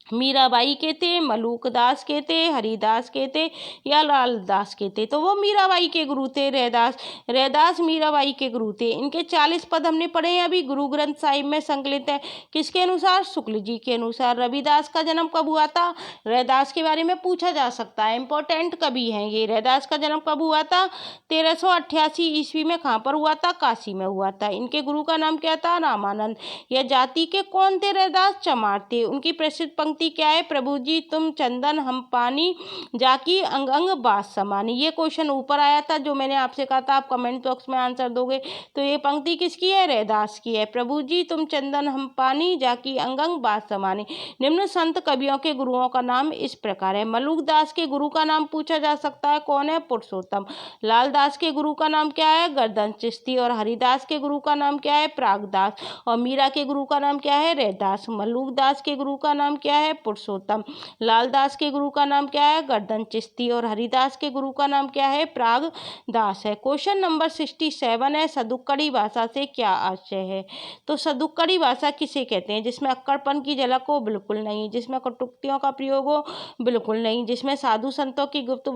मीराबाई के थे, मलूक दास के थे, हरिदास के थे या लाल दास के थे। तो वो मीराबाई के गुरु थे, रैदास मीराबाई के गुरु थे। इनके 40 पद हमने पढ़े हैं अभी, गुरु ग्रंथ साहिब में संकलित है। किसके अनुसार, शुक्ल जी के अनुसार। रविदास का जन्म कब हुआ था, रैदास के बारे में पूछा जा सकता है, इंपॉर्टेंट कवि हैं ये। रैदास का जन्म कब हुआ था, 1388 ईस्वी में। कहाँ पर हुआ था, काशी में हुआ था। इनके गुरु का नाम क्या था, रामानंद। यह जाति के कौन थे, रैदास चमार थे। उनकी प्रसिद्ध पंक्ति क्या है, प्रभु जी तुम चंदन हम पानी, जाकी अंग अंग बास समानी। ये क्वेश्चन ऊपर आया था जो मैंने आपसे कहा था, आप कमेंट बॉक्स में आंसर दोगे। तो ये पंक्ति किसकी है, रैदास की है। प्रभु जी तुम चंदन हम पानी, जाकी अंग अंग बास समानी। निम्न संत कवियों के गुरुओं का नाम इस प्रकार है। मलुक दास के गुरु का नाम पूछा जा सकता है, कौन है, पुरुषोत्तम। लाल दास के गुरु का नाम क्या है, गर्दन चिश्ती। और हरिदास के गुरु का नाम क्या है, प्रागदास। और मीरा के गुरु का नाम क्या है, रैदास। मलुक दास के गुरु का नाम क्या है, पुरुषोत्तम। लाल दास के गुरु का नाम क्या है, गर्दन चिश्ती। और हरिदास के गुरु का नाम क्या है, प्राग दास है। क्वेश्चन नंबर 67 है, सदुक्कड़ी भाषा से क्या आशय है। तो सदुक्कड़ी भाषा किसे कहते हैं, जिसमें अक्कड़पन की झलक हो, बिल्कुल नहीं। जिसमें कटुक्तियों का प्रयोग हो, बिल्कुल नहीं। जिसमें साधु संतों की गुप्त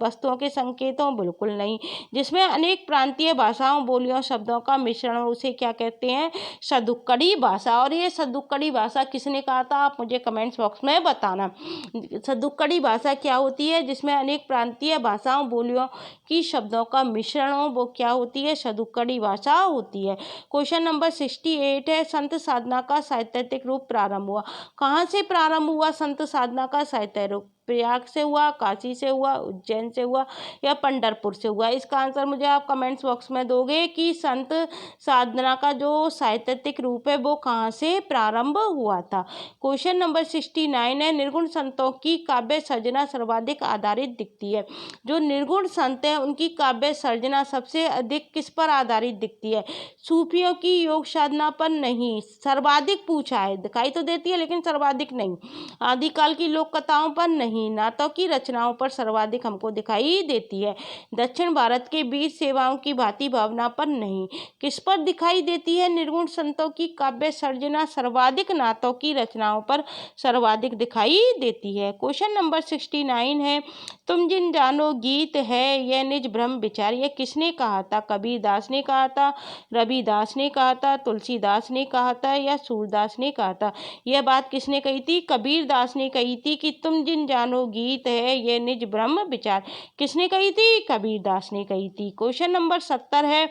वस्तुओं के संकेत हो, बिल्कुल नहीं। जिसमें अनेक प्रांतीय भाषाओं बोलियों शब्दों का मिश्रण हो, उसे क्या कहते हैं, सदुक्कड़ी भाषा। और ये सदुक्कड़ी भाषा किसने कहा था, आप मुझे कमेंट्स बॉक्स में बताना। सदुक्कड़ी भाषा क्या होती है, जिसमें अनेक प्रांतीय भाषाओं बोलियों की शब्दों का मिश्रण हो, वो क्या होती है, सदुक्कड़ी भाषा होती है। क्वेश्चन नंबर 68 है, संत साधना का साहित्यिक रूप प्रारंभ हुआ। कहाँ से प्रारंभ हुआ संत साधना का साहित्य रूप, प्रयाग से हुआ, काशी से हुआ, उज्जैन से हुआ या पंढरपुर से हुआ। इसका आंसर मुझे आप कमेंट्स बॉक्स में दोगे कि संत साधना का जो साहित्यिक रूप है वो कहाँ से प्रारंभ हुआ था। क्वेश्चन नंबर 69 है, निर्गुण संतों की काव्य सर्जना सर्वाधिक आधारित दिखती है। जो निर्गुण संत हैं उनकी काव्य सर्जना सबसे अधिक किस पर आधारित दिखती है, सूफियों की योग साधना पर नहीं। सर्वाधिक पूछा है, दिखाई तो देती है लेकिन सर्वाधिक नहीं। आदिकाल की लोक कथाओं पर नहीं, नाटों की रचनाओं पर सर्वाधिक हमको दिखाई देती है। दक्षिण भारत के वीर सेवाओं की भांति भावना पर नहीं। किस पर दिखाई देती है निर्गुण संतों की काव्य सर्जना, सर्वाधिक नाटों की रचनाओं पर सर्वाधिक दिखाई देती है। क्वेश्चन नंबर 69 है, तुम जिन जानो गीत है यह निज ब्रह्म विचार। यह किसने कहा था, कबीर दास ने कहा था, रविदास ने कहा था, तुलसीदास ने कहा था या सूरदास ने कहा था। यह बात किसने कही थी, कबीर दास ने कही थी कि तुम जिन जानो गीत है ये निज ब्रह्म विचार। किसने कही थी, कबीर दास ने कही थी। क्वेश्चन नंबर 70 है,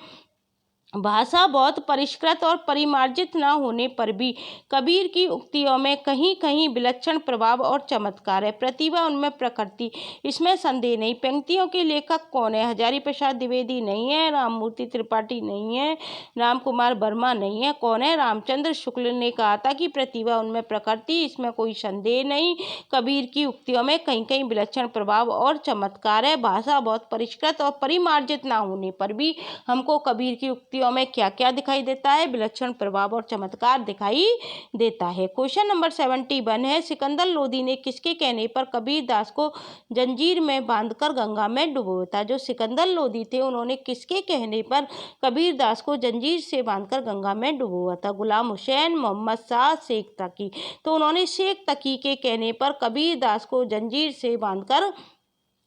भाषा बहुत परिष्कृत और परिमार्जित न होने पर भी कबीर की उक्तियों में कहीं कहीं विलक्षण प्रभाव और चमत्कार है। प्रतिभा उनमें प्रकृति, इसमें संदेह नहीं। पंक्तियों के लेखक कौन है? हजारी प्रसाद द्विवेदी नहीं है, राममूर्ति त्रिपाठी नहीं है, राम कुमार वर्मा नहीं है। कौन है? रामचंद्र शुक्ल ने कहा था कि प्रतिभा उनमें प्रकृति, इसमें कोई संदेह नहीं। कबीर की उक्तियों में कहीं कहीं विलक्षण प्रभाव और चमत्कार है। भाषा बहुत परिष्कृत और परिमार्जित न होने पर भी हमको कबीर की उक्तियों में क्या क्या दिखाई देता है? विलक्षण प्रभाव और चमत्कार दिखाई देता है। क्वेश्चन नंबर 71 है, सिकंदर लोदी ने किसके कहने पर कबीर दास को जंजीर में बांधकर गंगा में डुबोया था? जो सिकंदर लोदी थे उन्होंने किसके कहने पर कबीर दास को जंजीर से बांधकर गंगा में डुबोया था? गुलाम हुसैन, मोहम्मद शाह, शेख तकी। तो उन्होंने शेख तकी के कहने पर कबीर दास को जंजीर से बांधकर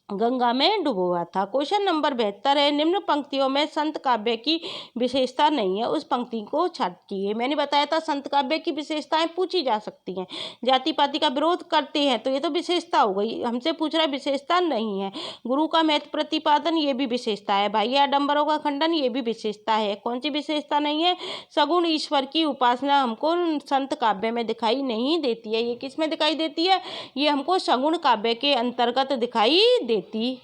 गंगा में डुबोया था। क्वेश्चन नंबर 72 है, निम्न पंक्तियों में संत काव्य की विशेषता नहीं है, उस पंक्ति को छाटिए। मैंने बताया था संत काव्य की विशेषताएं पूछी जा सकती हैं। जाति पाति का विरोध करते हैं तो ये तो विशेषता हो गई, हमसे पूछ रहा है विशेषता नहीं है। गुरु का महत्व प्रतिपादन, ये भी विशेषता है। बाह्य आडंबरों का खंडन, ये भी विशेषता है। कौन सी विशेषता नहीं है? सगुण ईश्वर की उपासना हमको संत काव्य में दिखाई नहीं देती है। ये किस में दिखाई देती है? ये हमको सगुण काव्य के अंतर्गत दिखाई देती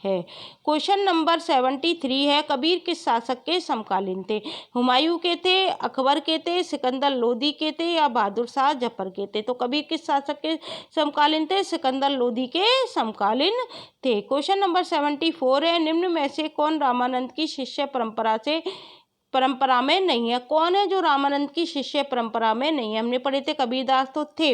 है। क्वेश्चन नंबर 73 है, कबीर किस शासक के समकालीन थे? हुमायूं के थे, अकबर के थे, सिकंदर लोदी के थे या बहादुर शाह जफर के थे? तो कबीर किस शासक के समकालीन थे? सिकंदर लोदी के समकालीन थे। क्वेश्चन नंबर 74 है, निम्न में से कौन रामानंद की शिष्य परंपरा में नहीं है? कौन है जो रामानंद की शिष्य परंपरा में नहीं है? हमने पढ़े थे कबीरदास तो थे,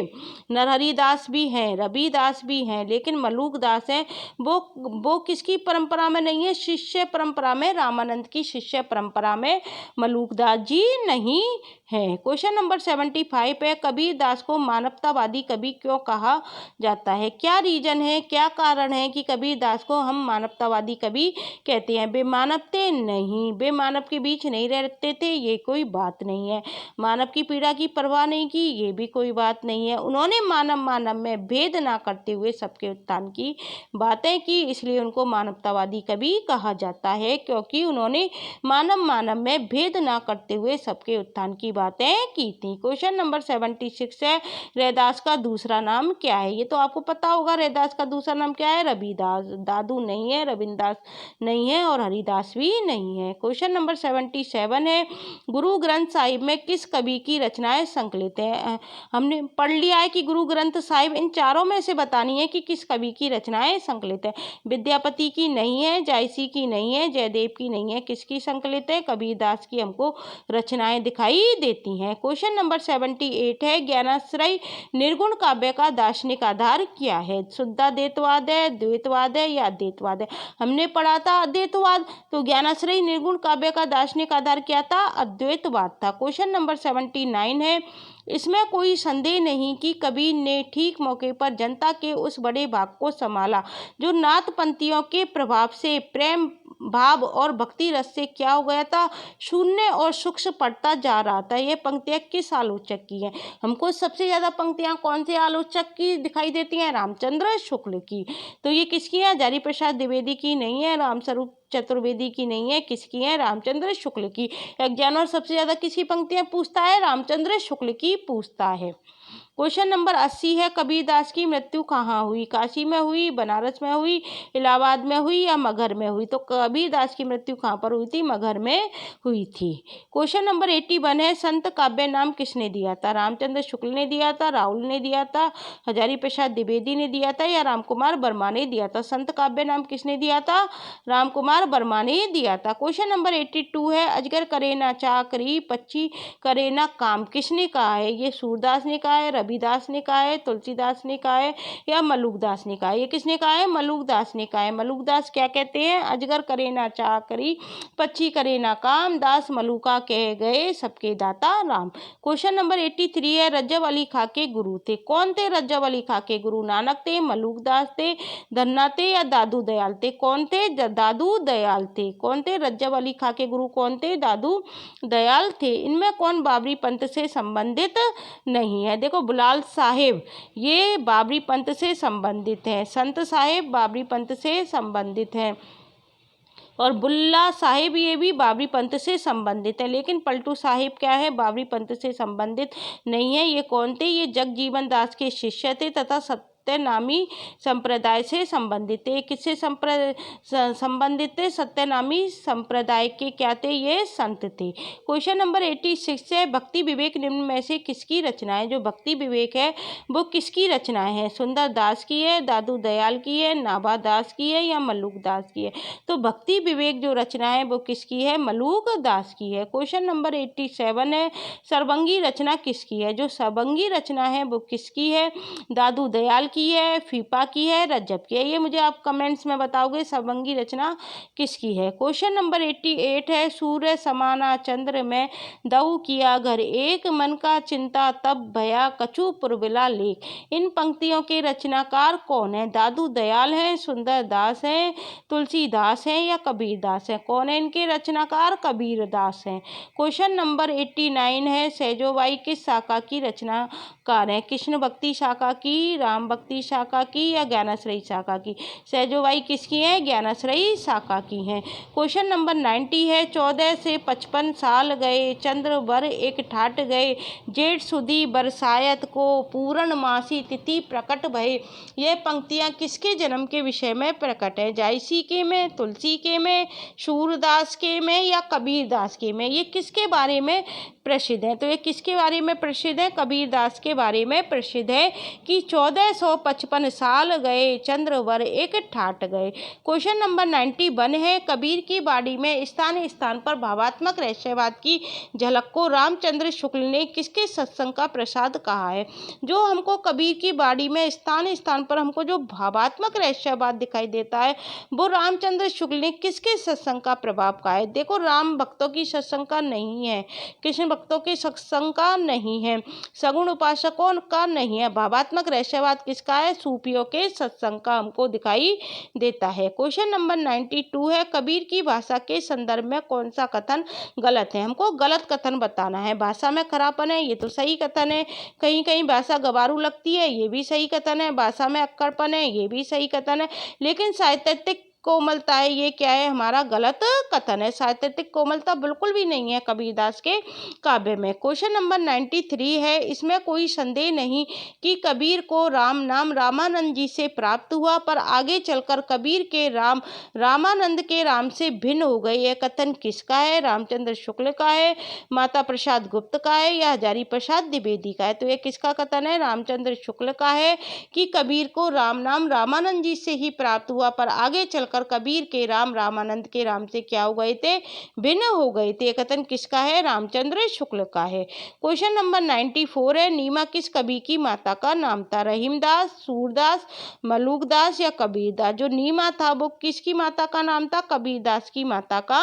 नरहरि दास भी हैं, रविदास भी हैं, लेकिन मलूक दास हैं, वो किसकी परंपरा में नहीं है? शिष्य परंपरा में, रामानंद की शिष्य परंपरा में मलूक दास जी नहीं है। क्वेश्चन नंबर 75 है, कबीर दास को मानवतावादी कवि क्यों कहा जाता है? क्या रीजन है, क्या कारण है कि कबीर दास को हम मानवतावादी कवि कहते हैं? बेमानव थे? नहीं, बेमानव के बीच नहीं रहते थे, ये कोई बात नहीं है। मानव की पीड़ा की परवाह नहीं की, ये भी कोई बात नहीं है। उन्होंने मानव में भेद ना करते हुए सबके उत्थान की बातें की, इसलिए उनको मानवतावादी कवि कहा जाता है, क्योंकि उन्होंने मानव में भेद ना करते हुए सबके उत्थान की बातें की थी। क्वेश्चन नंबर 76 है, रैदास का दूसरा नाम क्या है? ये तो आपको पता होगा, रैदास का दूसरा नाम क्या है? रविदास। दादू नहीं है, रविंदास नहीं है और हरिदास भी नहीं है। क्वेश्चन नंबर 77 है, गुरु ग्रंथ साहिब में किस कवि की रचनाएं संकलित हैं? हमने पढ़ लिया है कि गुरु ग्रंथ साहिब, इन चारों में से बतानी है कि किस कवि की रचनाएं संकलित है। विद्यापति की नहीं है, जायसी की नहीं है, जयदेव की नहीं है, किसकी संकलित है? कबीरदास की हमको रचनाएं दिखाई देती हैं। क्वेश्चन नंबर 78 है, ज्ञानाश्रय निर्गुण काव्य का दार्शनिक आधार क्या है? शुद्धाद्वैतवाद है, द्वैतवाद है या अद्वैतवाद है? हमने पढ़ा था अद्वैतवाद, तो ज्ञानाश्रय निर्गुण काव्य का दार्शनिक आधार क्या था? अद्वैतवाद था। क्वेश्चन नंबर 79 है, इसमें कोई संदेह नहीं कि कबीर ने ठीक मौके पर जनता के उस बड़े भाग को संभाला जो नाथपंथियों के प्रभाव से प्रेम भाव और भक्ति रस से क्या हो गया था? शून्य और सूक्ष्म पड़ता जा रहा था। ये पंक्तियां किस आलोचक की हैं? हमको सबसे ज़्यादा पंक्तियां कौन से आलोचक की दिखाई देती हैं? रामचंद्र शुक्ल की। तो ये किसकी है? हजारी प्रसाद द्विवेदी की नहीं है, रामस्वरूप चतुर्वेदी की नहीं है, किसकी है? रामचंद्र शुक्ल की। एग्जामिनर सबसे ज़्यादा किसकी पंक्तियां पूछता है? रामचंद्र शुक्ल की पूछता है। क्वेश्चन नंबर 80 है, कबीरदास की मृत्यु कहाँ हुई? काशी में हुई, बनारस में हुई, इलाहाबाद में हुई या मगहर में हुई? तो कबीरदास की मृत्यु कहाँ पर हुई थी? मगहर में हुई थी। क्वेश्चन नंबर 81 है, संत काव्य नाम किसने दिया था? रामचंद्र शुक्ल ने दिया था, राहुल ने दिया था, हजारी प्रसाद द्विवेदी ने दिया था या रामकुमार वर्मा ने दिया था? संत काव्य नाम किसने दिया था? रामकुमार वर्मा ने दिया था। क्वेश्चन नंबर 82 है, अजगर करे ना चाकरी, पक्षी करे ना काम, किसने कहा है? ये सूरदास ने कहा है, रविदास ने कहा है, तुलसीदास ने कहा है या मलूकदास ने कहा है? ये किसने कहा है? मलूकदास ने कहा है। मलूकदास क्या कहते हैं? अजगर करे ना चाकरी, पक्षी करे ना काम, दास मलूका कह गए सबके दाता राम। क्वेश्चन नंबर 83 है, रज्जब अली खां के गुरु थे? कौन थे रज्जब अली खां के गुरु? नानक थे, मलूकदास थे, धन्ना थे या दादू दयाल थे? कौन थे? दादू दयाल थे। कौन थे? रज्जब अली खां के गुरु कौन थे? दादू दयाल थे। इनमें कौन बाबरी पंथ से संबंधित नहीं है? देखो, बुलाल साहिब ये बाबरी पंथ से संबंधित है, संत साहिब बाबरी पंथ से संबंधित हैं। और बुल्ला साहिब ये भी बाबरी पंथ से संबंधित है, लेकिन पलटू साहिब क्या है, बाबरी पंथ से संबंधित नहीं है। ये कौन थे, ये जगजीवन दास के शिष्य थे तथा सत्यनामी संप्रदाय से संबंधित थे। किससे संबंधित थे, सत्यनामी संप्रदाय के क्या थे, ये संत थे। क्वेश्चन नंबर 86 है, भक्ति विवेक निम्न में से किसकी रचना है। जो भक्ति विवेक है वो किसकी रचनाएं है, सुंदर दास की है, दादू दयाल की है, नाभा दास की है या मल्लुक दास की है। तो भक्ति विवेक जो रचना है वो किसकी है, मल्लुक दास की है। क्वेश्चन नंबर 87 है, सर्वंगी रचना किसकी है। जो सर्वंगी रचना है वो किसकी है, दादू दयाल की है, फीपा की है, रज्जब की है। ये मुझे आप कमेंट्स में बताओगे सर्वंगी रचना किसकी है। क्वेश्चन नंबर 88 है, सूर्य समाना चंद्र में दऊ किया घर एक, मन का चिंता तब भया कछु पुरविला लेख। इन पंक्तियों के रचनाकार कौन है, दादू दयाल हैं, सुंदर दास हैं, तुलसीदास हैं या कबीर दास हैं। कौन है इनके रचनाकार, कबीर दास हैं। क्वेश्चन नंबर 89 है, सैजोबाई किस शाखा की रचनाकार है। कृष्ण भक्ति शाखा की, राम भक्ति शाखा की या ज्ञानाश्रयी शाखा की। सैजोबाई किसकी है, ज्ञानाश्रयी शाखा की हैं। क्वेश्चन नंबर 90 है, 14 से 55 साल गए, चंद्र वर एक ठाट गए, जेठ सुदी बरसायत को पूर्णमासी तिथि प्रकट भये। ये पंक्तियां किसके जन्म के विषय में प्रकट है, जायसी के में, तुलसी के में, सूरदास के में या कबीर दास के में। ये किसके बारे में प्रसिद्ध है, तो ये किसके बारे में प्रसिद्ध है, कबीर दास के बारे में प्रसिद्ध है कि 1455 साल गए, चंद्र वर एक ठाट गए। क्वेश्चन नंबर 91 है, कबीर की बाड़ी में स्थान स्थान पर भावात्मक रहस्यवाद की झलक को रामचंद्र शुक्ल ने किसके सत्संग का प्रसाद कहा है। जो हमको कबीर की बाड़ी में स्थान स्थान पर हमको जो भावात्मक रहस्यवाद दिखाई देता है वो रामचंद्र शुक्ल ने किसके सत्संग का प्रभाव कहा है। देखो, राम भक्तों की सत्संग का नहीं है, कृष्ण भक्तों के सत्संग का नहीं है, सगुण उपासकों का नहीं है, भावात्मक रहस्यवाद किसका है, सूफियों के सत्संग का हमको दिखाई देता है। क्वेश्चन नंबर 92 है, कबीर की भाषा के संदर्भ में कौन सा कथन गलत है। हमको गलत कथन बताना है। भाषा में खरापन है, ये तो सही कथन है। कहीं कहीं भाषा गवारू लगती है, ये भी सही कथन है। भाषा में अक्कड़पन है, ये भी सही कथन है। लेकिन साहित्यिक कोमलता है, ये क्या है, हमारा गलत कथन है। साहित्यिक कोमलता बिल्कुल भी नहीं है कबीरदास के काव्य में। क्वेश्चन नंबर 93 है, इसमें कोई संदेह नहीं कि कबीर को राम नाम रामानंद जी से प्राप्त हुआ, पर आगे चलकर कबीर के राम रामानंद के राम से भिन्न हो गए। यह कथन किसका है, रामचंद्र शुक्ल का है, माता प्रसाद गुप्त का है या हजारी प्रसाद द्विवेदी का है। तो यह किसका कथन है, रामचंद्र शुक्ल का है कि कबीर को राम नाम रामानंद जी से ही प्राप्त हुआ, पर आगे चलकर कबीर के राम रामानंद के राम से क्या हो गए थे, भिन्न हो गए थे। कथन किसका है, रामचंद्र शुक्ल का है। क्वेश्चन नंबर 94 है, नीमा किस कवि की माता का नाम था, रहीमदास, सूरदास, मलूकदास या कबीरदास। जो नीमा था वो किसकी माता का नाम था, कबीरदास की माता का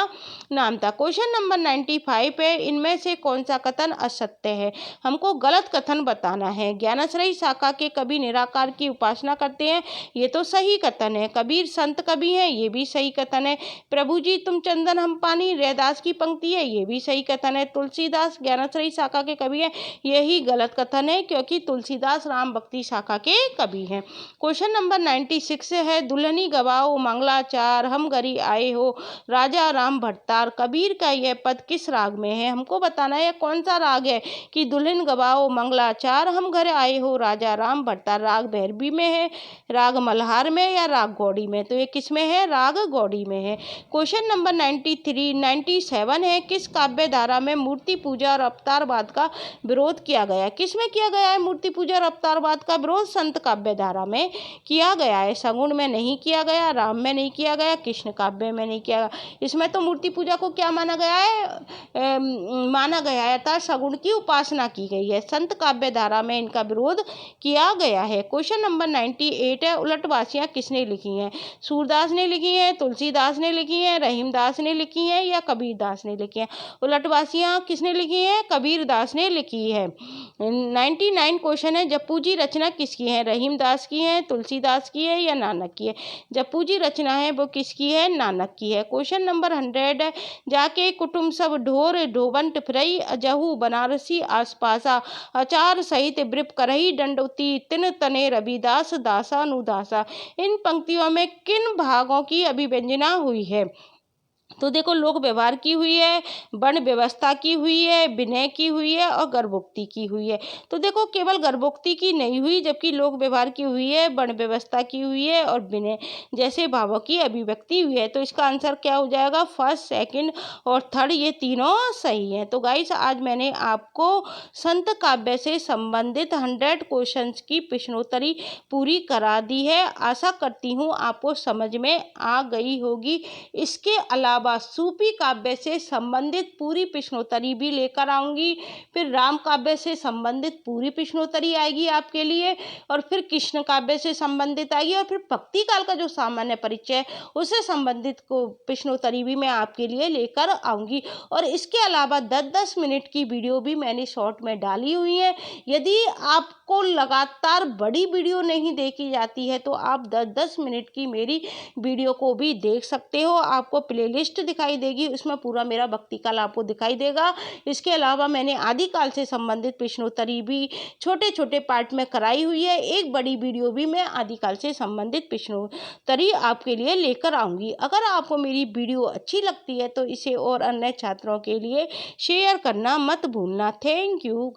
नाम था। क्वेश्चन नंबर 95 है, इनमें से कौन सा कथन असत्य है। हमको गलत कथन बताना है। ज्ञानाश्रयी शाखा के कवि निराकार की उपासना करते हैं, ये तो सही कथन है। कबीर संत कवि है, ये भी सही कथन है। प्रभु जी तुम चंदन हम पानी, रैदास की पंक्ति है, ये भी सही कथन है। तुलसीदास ज्ञानाश्रयी शाखा के कवि है, यही गलत कथन है क्योंकि तुलसीदास राम भक्ति शाखा के कवि हैं। क्वेश्चन नंबर 96 है, दुल्हनी गवाओ मंगलाचार हम घरी आए हो, राजा राम भट्टार। कबीर का यह पद किस राग में है, हमको बताना है कौन सा राग है कि दुल्हन गवाओ मंगलाचार हम घर आए हो, राजा राम भट्टार। राग भैरवी में है, राग मल्हार में या राग गौड़ी में। तो ये किस में है, राग गौड़ी में है। क्वेश्चन नंबर 97 है, किस काव्य धारा में मूर्ति पूजा और अवतारवाद का विरोध किया गया है। किस में किया गया है मूर्ति पूजा और अवतारवाद का विरोध, संत काव्य धारा में किया गया है। सगुण में नहीं किया गया, राम में नहीं किया गया, कृष्ण काव्य में नहीं किया गया। इसमें तो मूर्ति पूजा को क्या माना गया है, माना गया था, सगुण की उपासना की गई है। संत काव्य धारा में इनका विरोध किया गया है। क्वेश्चन नंबर 98 है, उलटवासियां किसने लिखी हैं। सूरदास ने लिखी है, तुलसीदास ने लिखी है, रहीमदास ने लिखी है या कबीरदास ने लिखी है। उलटवासियां किसने लिखी है, कबीरदास ने लिखी है। 99 क्वेश्चन है, जप्पू जी रचना किसकी है, रहीमदास की है, तुलसीदास की है या नानक की है। जप्पू जी रचना है वो किसकी है, नानक की है। क्वेश्चन नंबर 100 है, जाके कुटुंब सब ढोर ढोबंट फिरई, अजहू बनारसी आसपासा, अचार सहित ब्रिप करही दंडोती, तिन तने रविदास दासा नुदासा। इन पंक्तियों में किन भागों की अभिव्यंजना हुई है। तो देखो, लोक व्यवहार की हुई है, वर्ण व्यवस्था की हुई है, विनय की हुई है और गर्भोक्ति की हुई है। तो देखो, केवल गर्भोक्ति की नहीं हुई, जबकि लोक व्यवहार की हुई है, वर्ण व्यवस्था की हुई है और विनय जैसे भावों की अभिव्यक्ति हुई है। तो इसका आंसर क्या हो जाएगा? फर्स्ट, सेकंड और थर्ड, ये तीनों सही हैं। तो गाइस, आज मैंने आपको संत काव्य से संबंधित 100 क्वेश्चंस की प्रश्नोत्तरी पूरी करा दी है। आशा करती हूँ आपको समझ में आ गई होगी। इसके अलावा सूफी काव्य से संबंधित पूरी प्रश्नोत्तरी भी लेकर आऊंगी। फिर राम काव्य से संबंधित पूरी प्रश्नोत्तरी आएगी आपके लिए, और फिर कृष्ण काव्य से संबंधित आएगी, और फिर भक्ति काल का जो सामान्य परिचय है उससे संबंधित को प्रश्नोत्तरी भी मैं आपके लिए लेकर आऊंगी। और इसके अलावा 10-10 मिनट की वीडियो भी मैंने शॉर्ट में डाली हुई है। यदि आपको लगातार बड़ी वीडियो नहीं देखी जाती है तो आप 10-10 मिनट की मेरी वीडियो को भी देख सकते हो। आपको प्लेलिस्ट दिखाई देगी, उसमें पूरा मेरा भक्ति काल आपको दिखाई देगा। इसके अलावा मैंने आदिकाल से संबंधित प्रश्नोत्तरी भी छोटे छोटे पार्ट में कराई हुई है। एक बड़ी वीडियो भी मैं आदिकाल से संबंधित प्रश्नोत्तरी आपके लिए लेकर आऊंगी। अगर आपको मेरी वीडियो अच्छी लगती है तो इसे और अन्य छात्रों के लिए शेयर करना मत भूलना। Thank you.